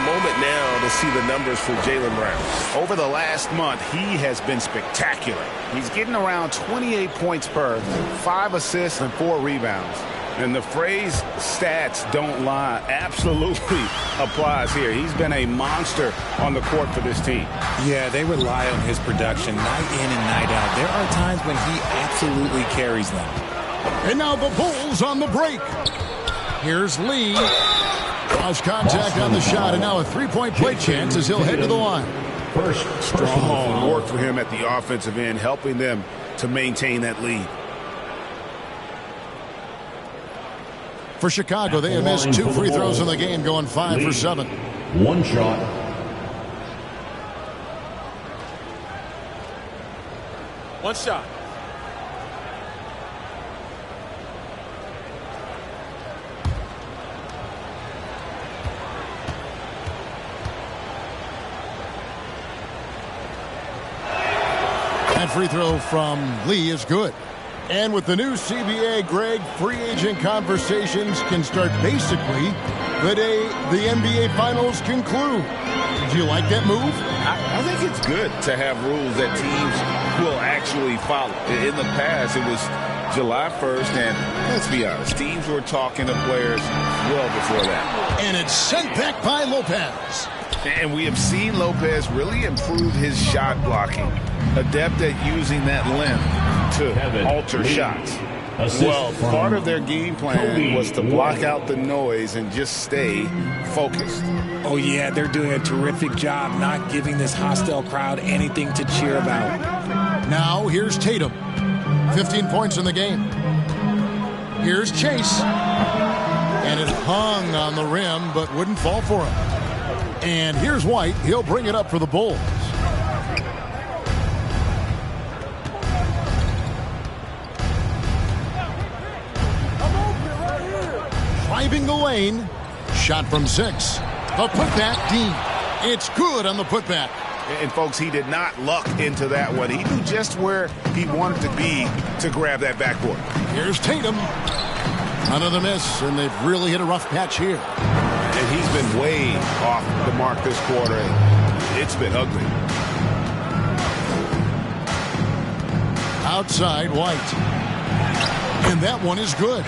Moment now to see the numbers for Jaylen Brown. Over the last month, he has been spectacular. He's getting around 28 points per, 5 assists and 4 rebounds. And the phrase stats don't lie absolutely applies here. He's been a monster on the court for this team. Yeah, they rely on his production night in and night out. There are times when he absolutely carries them. And now the Bulls on the break. Here's Lee. Lost contact on the shot, and now a three-point play chance as he'll head to the line. Strong work for him at the offensive end, helping them to maintain that lead. For Chicago, they have missed 2 free throws in the game, going 5 for 7. One shot. One shot. That free throw from Lee is good. And with the new CBA, Greg, free agent conversations can start basically the day the NBA Finals conclude. Do you like that move? I think it's good to have rules that teams will actually follow. In the past, it was July 1st, and let's be honest, teams were talking to players well before that. And it's sent back by Lopez. And we have seen Lopez really improve his shot blocking, adept at using that length to alter shots. Well, part of their game plan was to block out the noise and just stay focused. Oh, yeah, they're doing a terrific job not giving this hostile crowd anything to cheer about. Now, here's Tatum. 15 points in the game. Here's Chase. And it hung on the rim, but wouldn't fall for him. And here's White. He'll bring it up for the Bulls. Driving the lane. Shot from 6. The putback, Dean. It's good on the putback. And, folks, he did not luck into that one. He knew just where he wanted to be to grab that backboard. Here's Tatum. Another miss, and they've really hit a rough patch here. And he's been way off the mark this quarter. It's been ugly. Outside, White. And that one is good.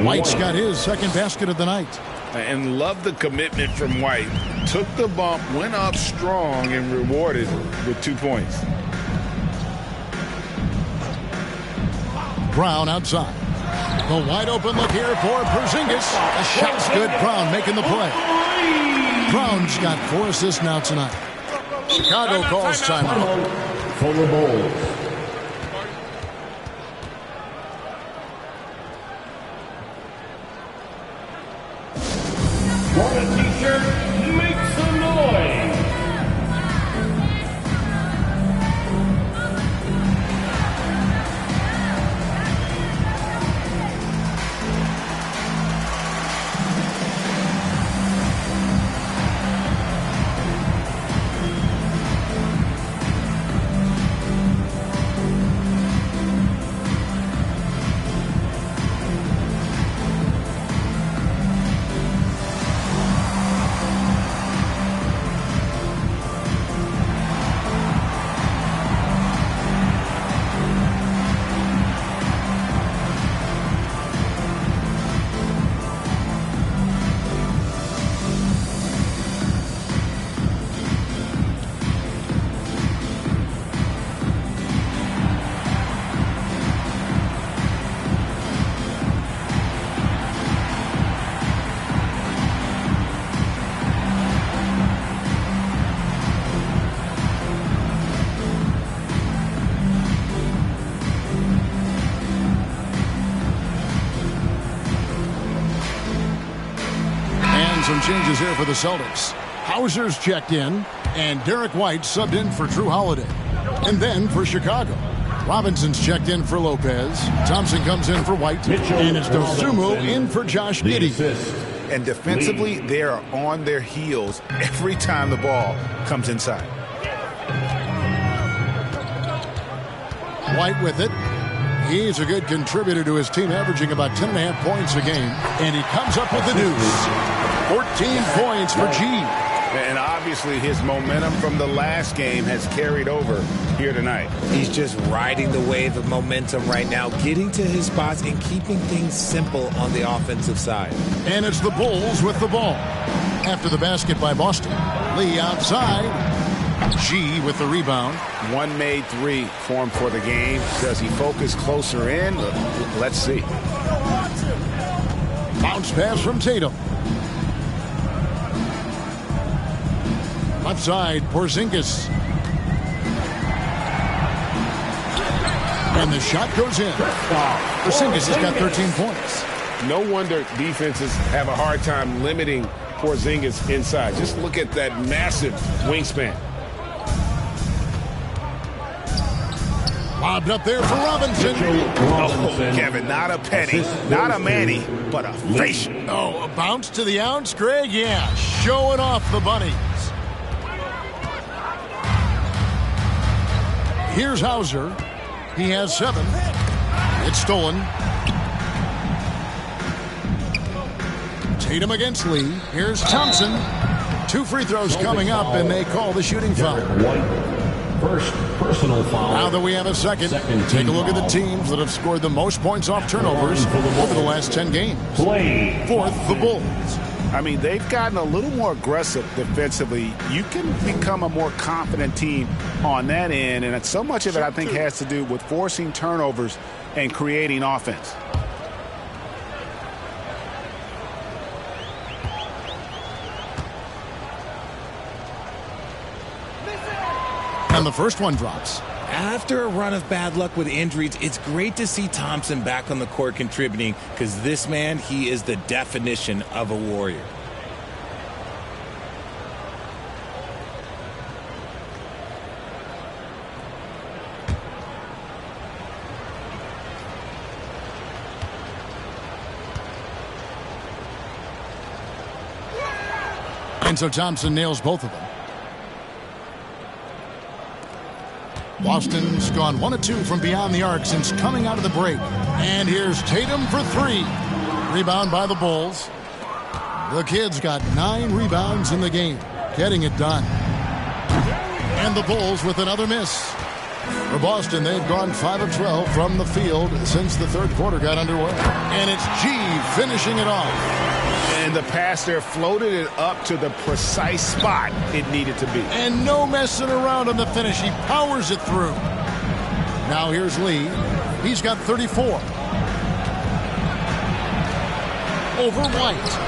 White's got his second basket of the night. And love the commitment from White. Took the bump, went up strong, and rewarded with 2 points. Brown outside. The wide open look here for Porzingis. The shot's good. Brown making the play. Brown's got 4 assists now tonight. Chicago calls timeout. For the Bulls. For the t-shirt, make some noise. Some changes here for the Celtics. Hauser's checked in, and Derek White subbed in for Drew Holiday. And then for Chicago, Robinson's checked in for Lopez. Thompson comes in for White. And it's Dosunmu in for Josh Giddey. And defensively, they are on their heels every time the ball comes inside. White with it. He's a good contributor to his team, averaging about 10.5 points a game. And he comes up with the deuce. 14 points for G. And obviously his momentum from the last game has carried over here tonight. He's just riding the wave of momentum right now, getting to his spots and keeping things simple on the offensive side. And it's the Bulls with the ball. After the basket by Boston. Lee outside. G with the rebound. One made 3 for him for the game. Does he focus closer in? Let's see. Bounce pass from Tatum. Left side, Porzingis. And the shot goes in. Porzingis has got 13 points. No wonder defenses have a hard time limiting Porzingis inside. Just look at that massive wingspan. Lobbed up there for Robinson. Oh, Kevin, not a penny, not a Manny, but a facial. Oh, a bounce to the ounce, Greg? Yeah, showing off the bunnies. Here's Hauser. He has 7. It's stolen. Tatum against Lee. Here's Thompson. 2 free throws coming up, and they call the shooting foul. First personal foul. Now that we have a second take a look at the teams that have scored the most points off turnovers over the last 10 games. Fourth, the Bulls. I mean, they've gotten a little more aggressive defensively. You can become a more confident team on that end, and so much of it, I think, has to do with forcing turnovers and creating offense. And the first one drops. After a run of bad luck with injuries, it's great to see Thompson back on the court contributing, because this man, he is the definition of a warrior. And so Thompson nails both of them. Boston's gone 1 of 2 from beyond the arc since coming out of the break. And here's Tatum for 3. Rebound by the Bulls. The kid's got 9 rebounds in the game, getting it done. And the Bulls with another miss. For Boston, they've gone 5 of 12 from the field since the third quarter got underway. And it's G finishing it off. And the pass there floated it up to the precise spot it needed to be. And no messing around on the finish. He powers it through. Now here's Lee. He's got 34. Over White.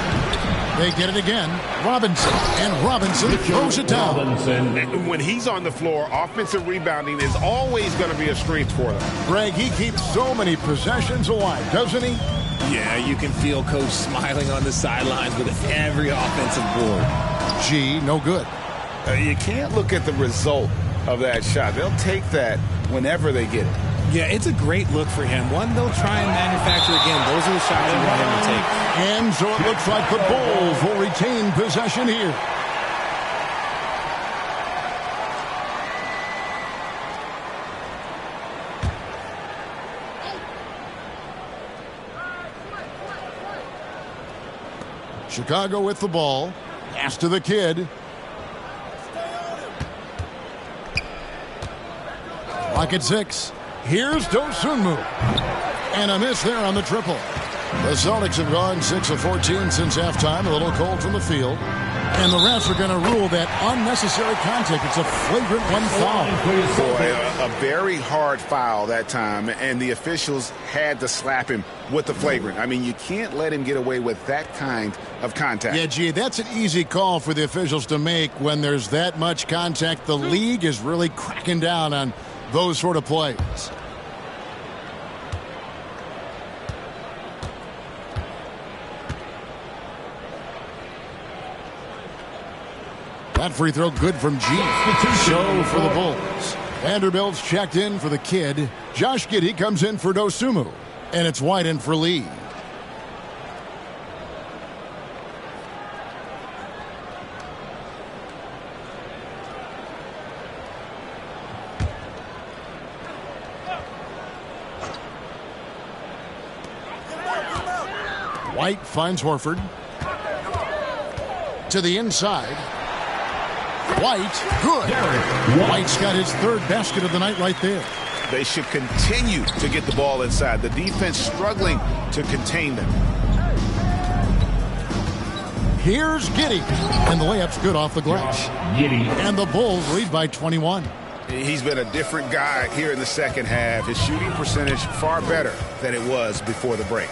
They get it again. Robinson. And Robinson throws it down. And when he's on the floor, offensive rebounding is always going to be a strength for them. Greg, he keeps so many possessions alive, doesn't he? Yeah, you can feel Coach smiling on the sidelines with every offensive board. G, no good. You can't look at the result of that shot. They'll take that whenever they get it. Yeah, it's a great look for him. One they'll try and manufacture again. Those are the shots you want him to take. And so it looks like the Bulls will retain possession here. Chicago with the ball. Pass to the kid. Clock at 6. Here's Dosunmu. And a miss there on the triple. The Celtics have gone 6 of 14 since halftime. A little cold from the field. And the refs are going to rule that unnecessary contact. It's a flagrant one foul. Boy, a very hard foul that time. And the officials had to slap him with the flagrant. I mean, you can't let him get away with that kind of contact. Yeah, gee, that's an easy call for the officials to make when there's that much contact. The league is really cracking down on those sort of plays. That free throw good from G. So for the Bulls. Vanderbilt's checked in for the kid. Josh Giddey comes in for Dosunmu. And it's White in for Lee. White finds Horford. To the inside. White, good. White's got his third basket of the night right there. They should continue to get the ball inside. The defense struggling to contain them. Here's Giddey. And the layup's good off the glass. And the Bulls lead by 21. He's been a different guy here in the second half. His shooting percentage far better than it was before the break.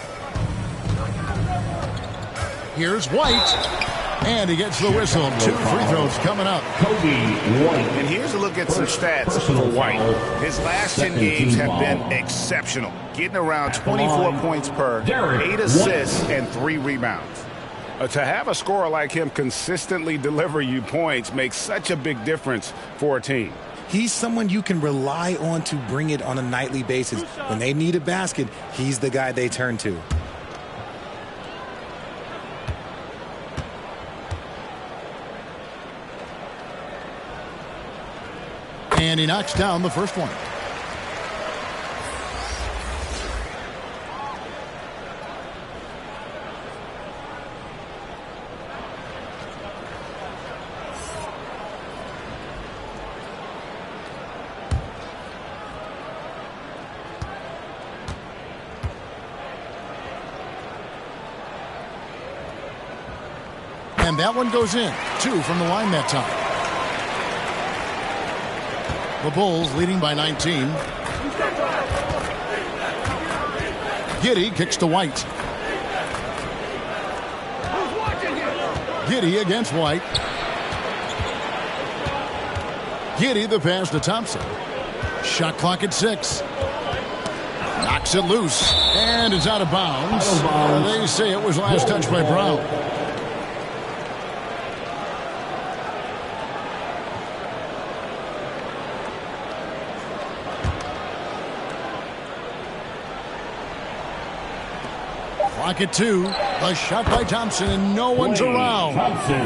Here's White. And he gets the whistle. 2 free throws coming up. And here's a look at some stats for White. His last 10 games have been exceptional. Getting around 24 points per, 8 assists, and 3 rebounds. To have a scorer like him consistently deliver you points makes such a big difference for a team. He's someone you can rely on to bring it on a nightly basis. When they need a basket, he's the guy they turn to. And he knocks down the first one. And that one goes in. 2 from the line that time. The Bulls leading by 19. Giddey kicks to White. Giddey against White. Giddey the pass to Thompson. Shot clock at 6. Knocks it loose. And it's out of bounds. They say it was last touched by Brown. Clock at 2. A shot by Thompson, and no one's around.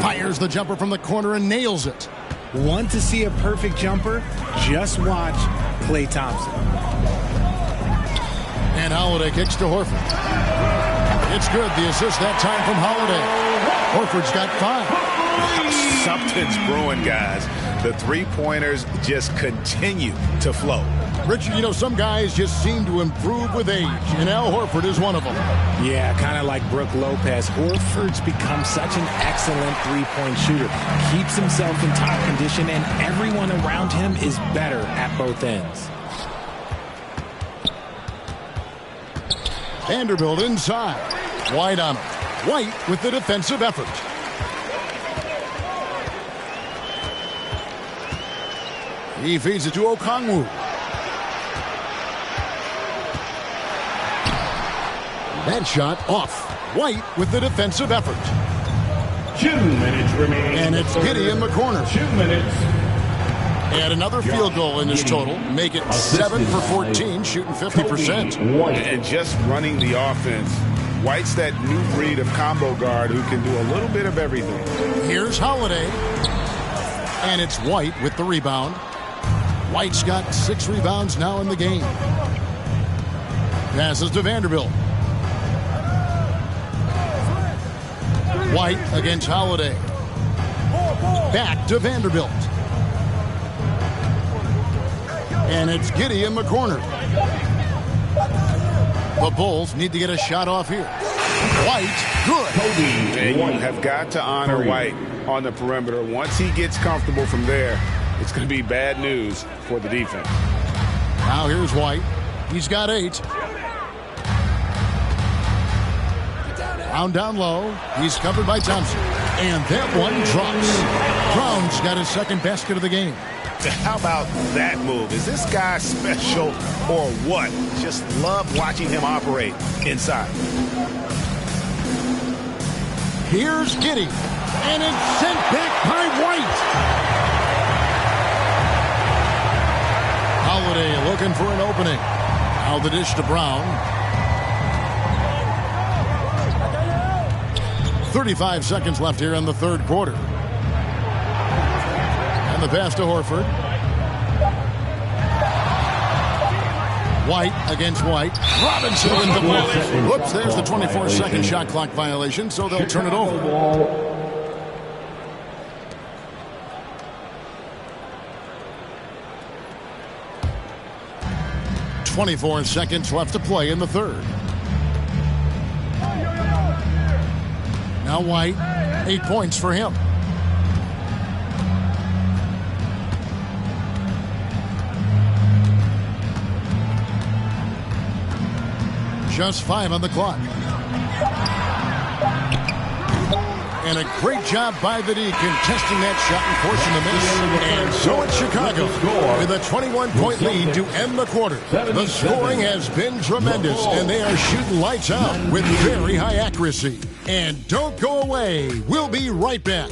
Fires the jumper from the corner and nails it. Want to see a perfect jumper? Just watch Klay Thompson. And Holiday kicks to Horford. It's good. The assist that time from Holiday. Horford's got 5. Something's brewing, guys. The three-pointers just continue to flow. Richard, you know, some guys just seem to improve with age, and Al Horford is one of them. Yeah, kind of like Brook Lopez. Horford's become such an excellent three-point shooter. Keeps himself in top condition, and everyone around him is better at both ends. Vanderbilt inside. White on him. White with the defensive effort. He feeds it to Okongwu. That shot off. White with the defensive effort. 2 minutes remaining. And it's Giddey in the corner. 2 minutes. And another field goal in his total. Make it 7 for 14, shooting 50%. And just running the offense. White's that new breed of combo guard who can do a little bit of everything. Here's Holiday. And it's White with the rebound. White's got 6 rebounds now in the game. Passes to Vanderbilt. White against Holiday. Back to Vanderbilt. And it's Giddey in the corner. The Bulls need to get a shot off here. White, good. And you have got to honor White on the perimeter. Once he gets comfortable from there, it's going to be bad news for the defense. Now here's White. He's got 8. Down low. He's covered by Thompson. And that one drops. Brown's got his second basket of the game. How about that move? Is this guy special or what? Just love watching him operate inside. Here's Giddey. And it's sent back by White. Holiday looking for an opening. Now the dish to Brown. 35 seconds left here in the third quarter. And the pass to Horford. White against White. Robinson with the ball. Whoops, there's the 24-second shot clock violation, so they'll turn it over. 24 seconds left to play in the third. Now White, 8 points for him. Just 5 on the clock. And a great job by the D contesting that shot and forcing the miss. And so it's Chicago with a 21-point lead to end the quarter. The scoring has been tremendous, and they are shooting lights out with very high accuracy. And don't go away. We'll be right back.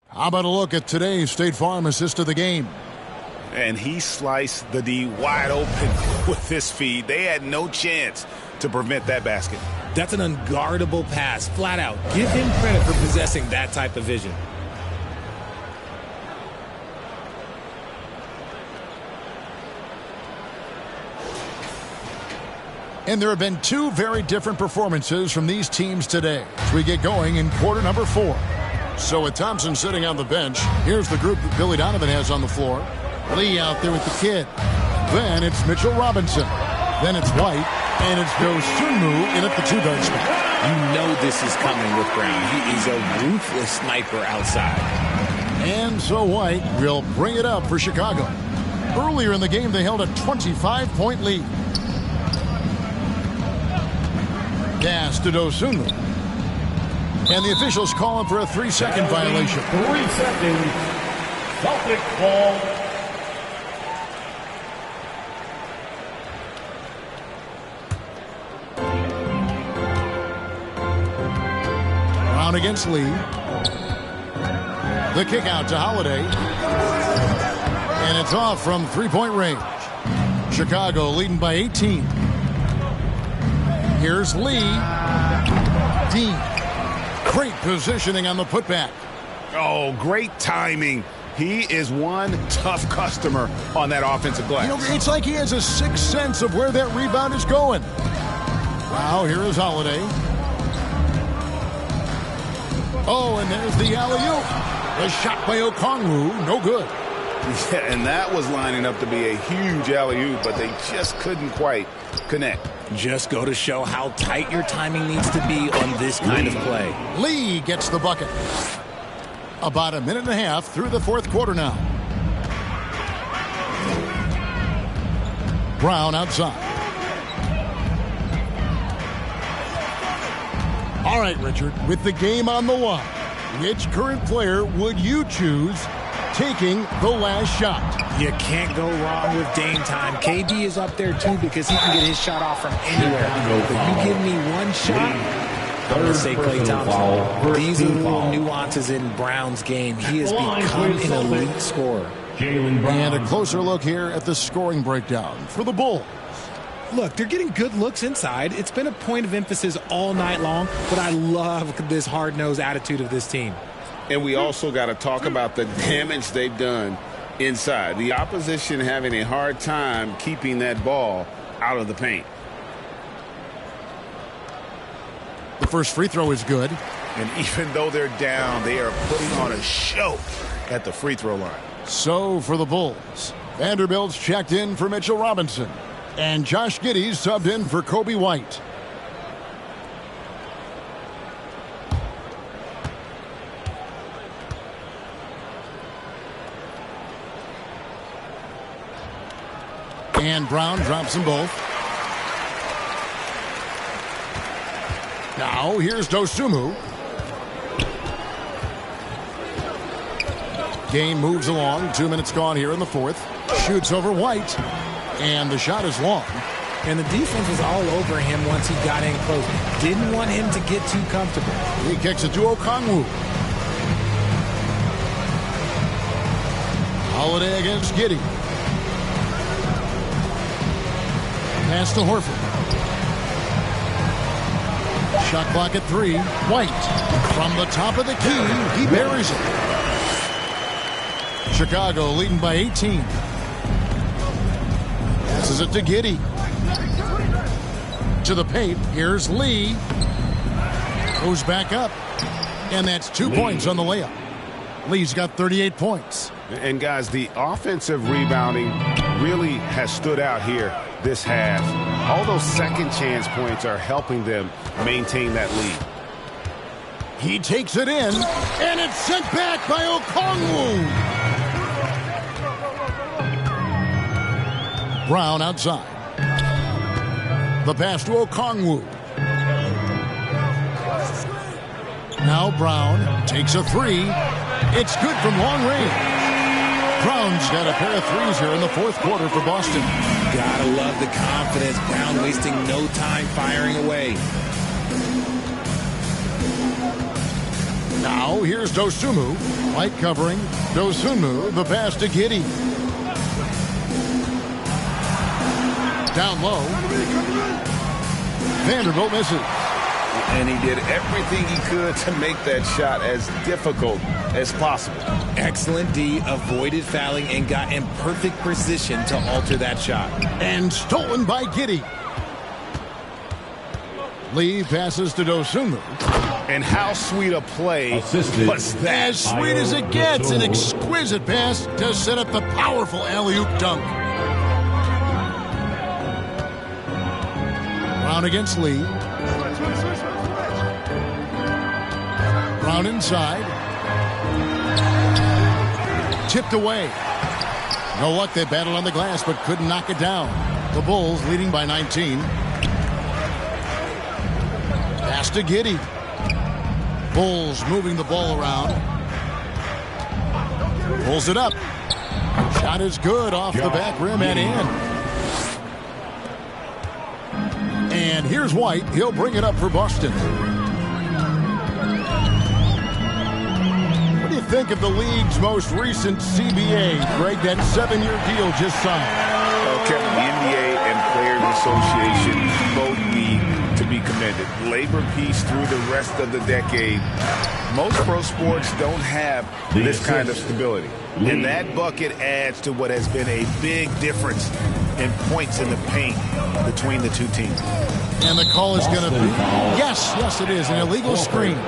How about a look at today's State Farm assist of the game? And he sliced the D wide open with this feed. They had no chance to prevent that basket. That's an unguardable pass, flat out. Give him credit for possessing that type of vision. And there have been 2 very different performances from these teams today as we get going in quarter number 4. So with Thompson sitting on the bench, here's the group that Billy Donovan has on the floor. Lee out there with the kid. Then it's Mitchell Robinson. Then it's White. And it's Dosunmu in at the 2-guard spot. You know this is coming with Brown. He is a ruthless sniper outside. And so White will bring it up for Chicago. Earlier in the game, they held a 25-point lead. Pass to Dosunmu. And the officials calling for a 3-second violation. 3 seconds. Celtic ball. Brown against Lee. The kick out to Holiday. And it's off from three-point range. Chicago leading by 18. Here's Lee. Dean. Great positioning on the putback. Oh, great timing. He is one tough customer on that offensive glass. You know, it's like he has a sixth sense of where that rebound is going. Wow, here is Holiday. Oh, and there's the alley-oop. The shot by Okongwu, no good. Yeah, and that was lining up to be a huge alley-oop, but they just couldn't quite connect. Just go to show how tight your timing needs to be on this kind of play. Lee gets the bucket. About a minute and a half through the fourth quarter now. Brown outside. All right, Richard, with the game on the line, which current player would you choose taking the last shot? You can't go wrong with Dame time. KD is up there, too, because he can get his shot off from anywhere. But you give me one shot, I'm going to say Klay Thompson. These are little nuances in Brown's game. He has become an elite scorer. And a closer look here at the scoring breakdown for the Bulls. Look, they're getting good looks inside. It's been a point of emphasis all night long, but I love this hard-nosed attitude of this team. And we also got to talk about the damage they've done inside. The opposition having a hard time keeping that ball out of the paint. The first free throw is good. And even though they're down, they are putting on a show at the free throw line. So for the Bulls, Vanderbilt's checked in for Mitchell Robinson. And Josh Giddey's subbed in for Kobe White. And Brown drops them both. Now here's Dosunmu. Game moves along. 2 minutes gone here in the fourth. Shoots over White. And the shot is long. And the defense was all over him once he got in close. Didn't want him to get too comfortable. He kicks it to Okongwu. Holiday against Giddey. Pass to Horford. Shot clock at 3. White from the top of the key. He buries it. Chicago leading by 18. Passes it to Giddey. To the paint. Here's Lee. Goes back up. And that's 2 points on the layup. Lee's got 38 points. And guys, the offensive rebounding really has stood out here this half. All those second chance points are helping them maintain that lead. He takes it in, and it's sent back by Okongwu. Brown outside. The pass to Okongwu. Now Brown takes a three. It's good from long range. Brown's got a pair of threes here in the fourth quarter for Boston. Gotta love the confidence. Brown wasting no time firing away. Now here's Dosunmu. White covering. Dosunmu, the pass to Giddey. Down low. Vanderbilt misses. And he did everything he could to make that shot as difficult as possible. Excellent D, avoided fouling and got in perfect position to alter that shot. And stolen by Giddey. Lee passes to Dosunmu. And how sweet a play was that? As sweet as it gets, an exquisite pass to set up the powerful alley-oop dunk. Brown against Lee. Brown inside. Tipped away. No luck, they battled on the glass but couldn't knock it down. The Bulls leading by 19. Pass to Giddey. Bulls moving the ball around. Pulls it up. Shot is good off the back rim and in. And here's White. He'll bring it up for Boston. What do you think of the league's most recent CBA, Greg, that 7-year deal just signed? Okay, the NBA and Players Association both need to be commended. Labor peace through the rest of the decade. Most pro sports don't have this kind of stability. And that bucket adds to what has been a big difference in points in the paint between the two teams. And the call is going to be, yes, it is, an illegal screen.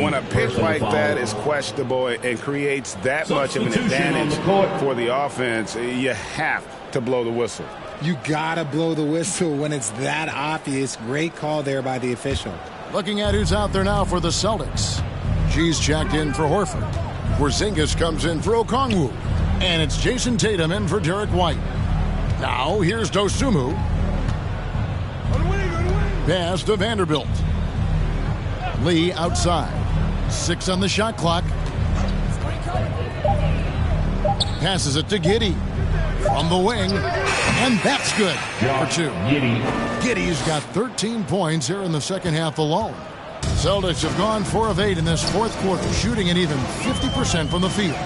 When a pitch like that is questionable and creates that much of an advantage for the offense, you have to blow the whistle. You gotta blow the whistle when it's that obvious. Great call there by the official. Looking at who's out there now for the Celtics. G's checked in for Horford. Porzingis comes in for Okongwu. And it's Jason Tatum in for Derek White. Now here's Dosunmu. Pass to Vanderbilt. Lee outside. 6 on the shot clock. Passes it to Giddey. From the wing. And that's good for 2. Giddey's got 13 points here in the second half alone. Celtics have gone 4 of 8 in this fourth quarter, shooting at even 50% from the field.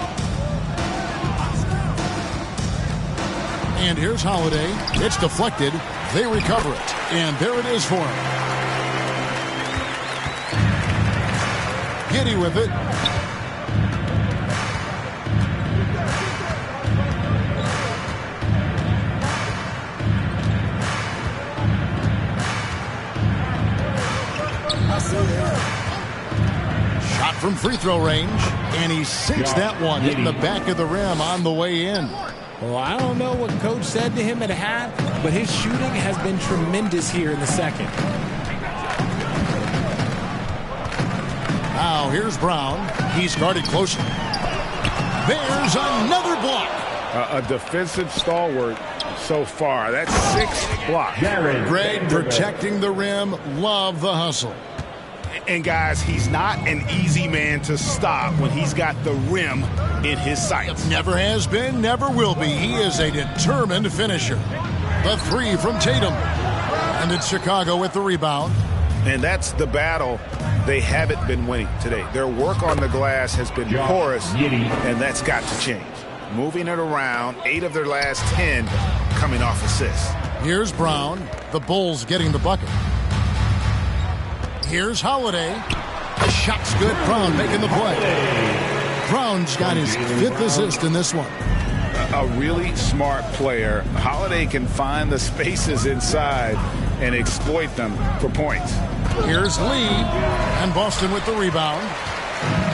And here's Holiday. It's deflected. They recover it. And there it is for him. Giddey with it. Shot from free throw range, and he sinks that one, hitting the back of the rim on the way in. Well, I don't know what Coach said to him at half, but his shooting has been tremendous here in the second. Now here's Brown. He's guarded closely. There's another block. A defensive stalwart so far. That's 6 blocks. Greg protecting the rim. Love the hustle. And guys, he's not an easy man to stop when he's got the rim in his sights. Never has been, never will be. He is a determined finisher. The 3 from Tatum. And it's Chicago with the rebound. And that's the battle they haven't been winning today. Their work on the glass has been porous, and that's got to change. Moving it around, 8 of their last 10 coming off assists. Here's Brown. The Bulls getting the bucket. Here's Holiday. The shot's good. Brown making the play. Brown's got his 5th assist in this one. A really smart player. Holiday can find the spaces inside and exploit them for points. Here's Lee, and Boston with the rebound.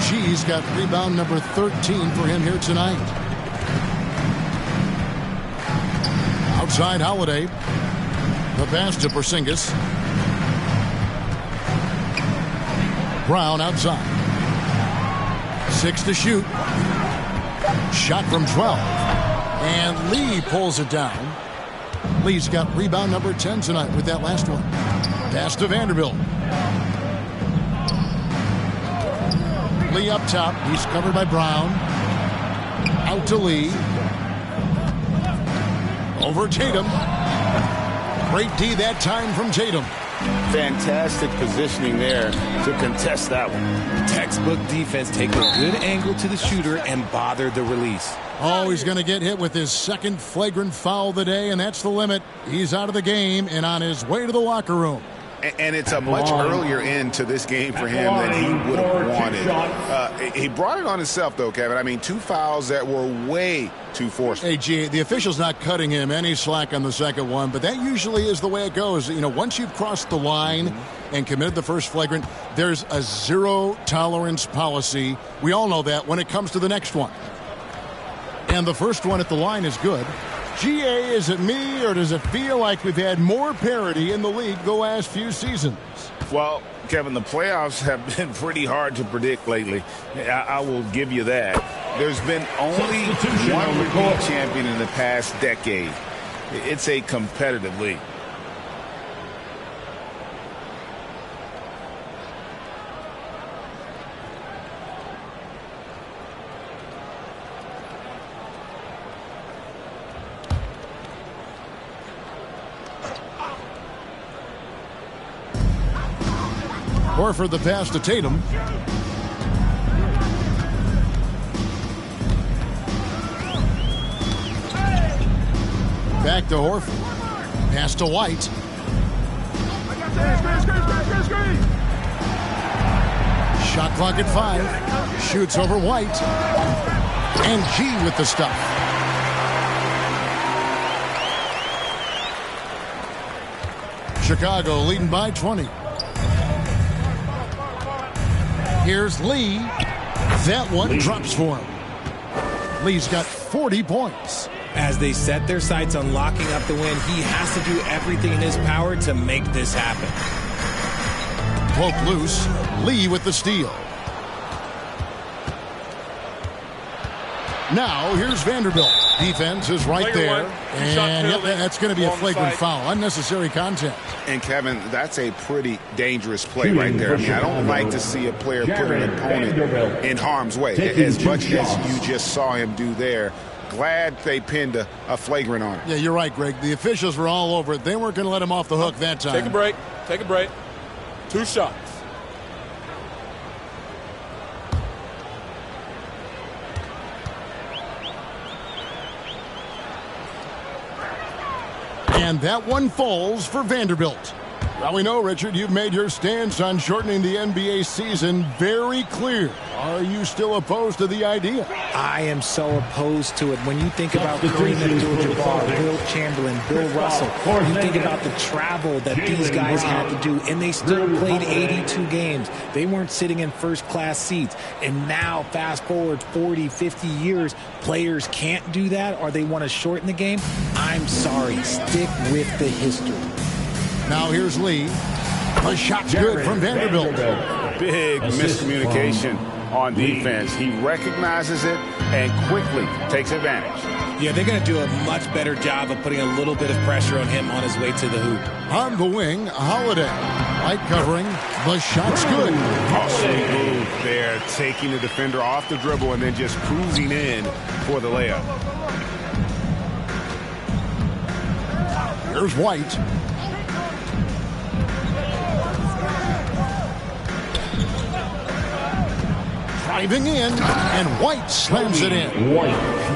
G's got rebound number 13 for him here tonight. Outside Holiday. The pass to Porzingis. Brown outside. 6 to shoot. Shot from 12. And Lee pulls it down. Lee's got rebound number 10 tonight with that last one. Pass to Vanderbilt. Lee up top. He's covered by Brown. Out to Lee. Over Tatum. Great D that time from Tatum. Fantastic positioning there to contest that one. Textbook defense. Take a good angle to the shooter and bother the release. Oh, he's going to get hit with his second flagrant foul of the day, and that's the limit. He's out of the game and on his way to the locker room. And it's a much earlier end to this game for him than he would have wanted. He brought it on himself, though, Kevin. I mean, 2 fouls that were way too forceful. Hey, G, the official's not cutting him any slack on the second one, but that usually is the way it goes. You know, once you've crossed the line and committed the first flagrant, there's a zero-tolerance policy. We all know that when it comes to the next one. And the first one at the line is good. GA, is it me, or does it feel like we've had more parity in the league the last few seasons? Well, Kevin, the playoffs have been pretty hard to predict lately. I will give you that. There's been only one repeat champion in the past decade. It's a competitive league. Horford the pass to Tatum. Back to Horford. Pass to White. Shot clock at 5. Shoots over White. And G with the stuff. Chicago leading by 20. Here's Lee. That one drops for him. Lee's got 40 points. As they set their sights on locking up the win, he has to do everything in his power to make this happen. Poke loose. Lee with the steal. Now here's Vanderbilt. Defense is right there. And yep, that's going to be a flagrant foul. Unnecessary contact. And Kevin, that's a pretty dangerous play right there. I mean, I don't like to see a player put an opponent in harm's way as much as you just saw him do there. Glad they pinned a flagrant on him. Yeah, you're right, Greg. The officials were all over it. They weren't going to let him off the hook that time. Take a break. Take a break. 2 shots. And that one falls for Vanderbilt. Well, we know, Richard, you've made your stance on shortening the NBA season very clear. Are you still opposed to the idea? I am so opposed to it. When you think about Kareem Abdul-Jabbar, Will Chamberlain, Bill Russell, you think about the travel that these guys had to do, and they still played 82 games. They weren't sitting in first-class seats. And now, fast forward 40, 50 years, players can't do that, or they want to shorten the game. I'm sorry. Stick with the history. Now here's Lee. The shot's good from Vanderbilt. Big miscommunication on defense. He recognizes it and quickly takes advantage. Yeah, they're going to do a much better job of putting a little bit of pressure on him on his way to the hoop. On the wing, Holiday. Light covering. The shot's good. Awesome move there, taking the defender off the dribble and then just cruising in for the layup. Here's White. Driving in, and White slams it in.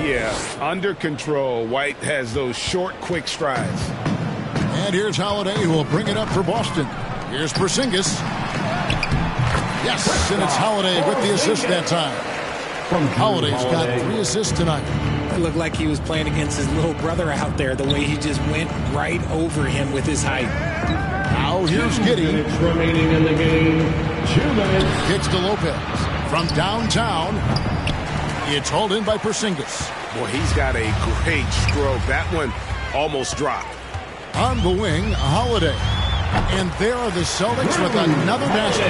Yeah, under control. White has those short, quick strides. And here's Holiday, who will bring it up for Boston. Here's Porzingis. Yes, and it's Holiday with the assist that time. Holiday's got 3 assists tonight. It looked like he was playing against his little brother out there, the way he just went right over him with his height. Now here's Giddey. 2 minutes remaining in the game. 2 minutes. Kicks to Lopez. From downtown, it's hauled in by Porzingis. Boy, he's got a great stroke. That one almost dropped. On the wing, Holiday. And there are the Celtics with another basket.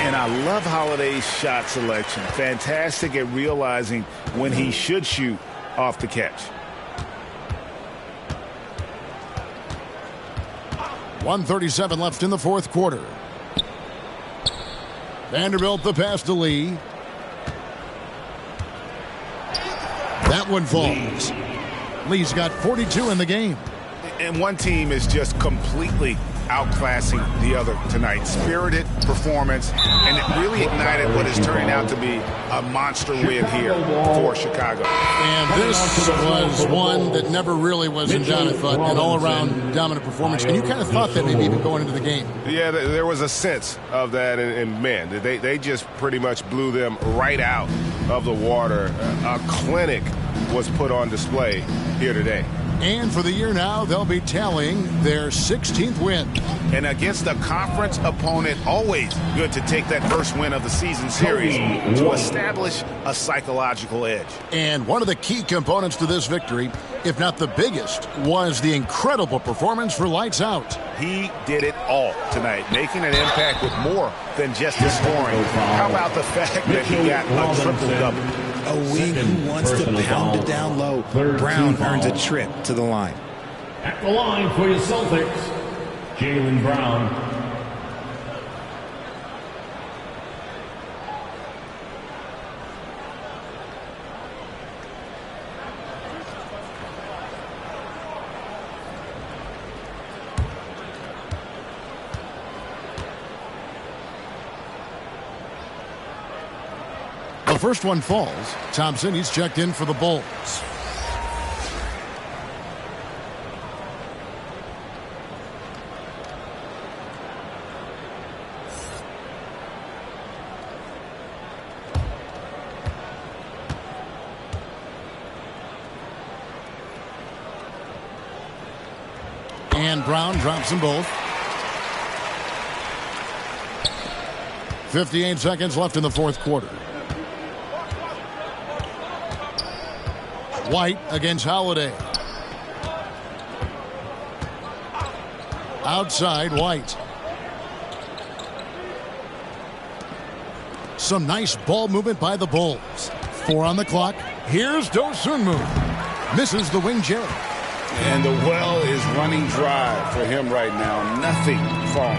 And I love Holiday's shot selection. Fantastic at realizing when he should shoot off the catch. 1:37 left in the fourth quarter. Vanderbilt the pass to Lee. That one falls. Lee's got 42 in the game. And one team is just completely outclassing the other tonight. Spirited performance, and it really ignited what is turning out to be a monster win here for Chicago. And this was one that never really was in doubt, I thought, an all-around dominant performance. And you kind of thought that maybe even going into the game. Yeah, there was a sense of that, and man, they just pretty much blew them right out of the water. A clinic was put on display here today. And for the year now, they'll be tallying their 16th win. And against a conference opponent, always good to take that first win of the season series to establish a psychological edge. And one of the key components to this victory, if not the biggest, was the incredible performance for Lights Out. He did it all tonight, making an impact with more than just his scoring. How about the fact that he got a triple-double? A wing who wants to pound it down low. Brown earns a trip to the line. At the line for your Celtics, Jaylen Brown. The first one falls. Thompson, he's checked in for the Bulls. And Brown drops them both. 58 seconds left in the fourth quarter. White against Holiday. Outside, White. Some nice ball movement by the Bulls. 4 on the clock. Here's Dosunmu. Misses the wing Jerry. And the well is running dry for him right now. Nothing falling.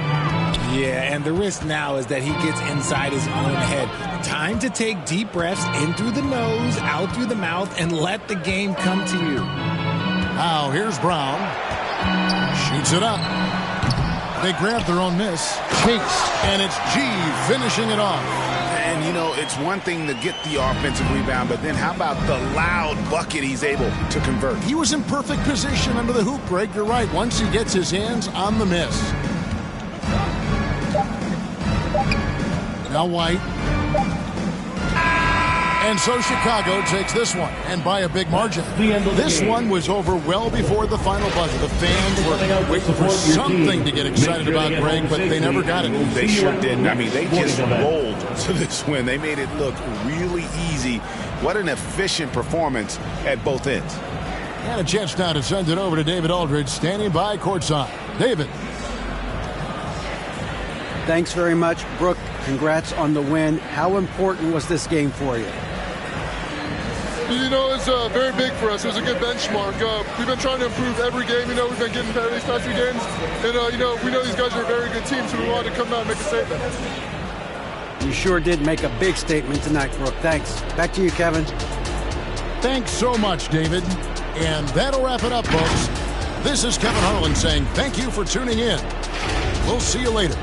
Yeah, and the risk now is that he gets inside his own head. Time to take deep breaths in through the nose, out through the mouth, and let the game come to you. Now, here's Brown. Shoots it up. They grab their own miss. Chase, and it's G finishing it off. And, you know, it's one thing to get the offensive rebound, but then how about the loud bucket he's able to convert? He was in perfect position under the hoop, Greg. You're right. Once he gets his hands on the miss. Now White. And so Chicago takes this one, and by a big margin. This one was over well before the final buzzer. The fans were waiting for something to get excited about, Greg, but they never got it. They sure didn't. I mean, they just rolled to this win. They made it look really easy. What an efficient performance at both ends. And a chance now to send it over to David Aldridge, standing by courtside. David. Thanks very much, Brooke. Congrats on the win. How important was this game for you? You know, it's very big for us. It was a good benchmark. We've been trying to improve every game. You know, we've been getting better these past few games. And, you know, we know these guys are a very good team, so we wanted to come out and make a statement. You sure did make a big statement tonight, Brooke. Thanks. Back to you, Kevin. Thanks so much, David. And that'll wrap it up, folks. This is Kevin Harlan saying thank you for tuning in. We'll see you later.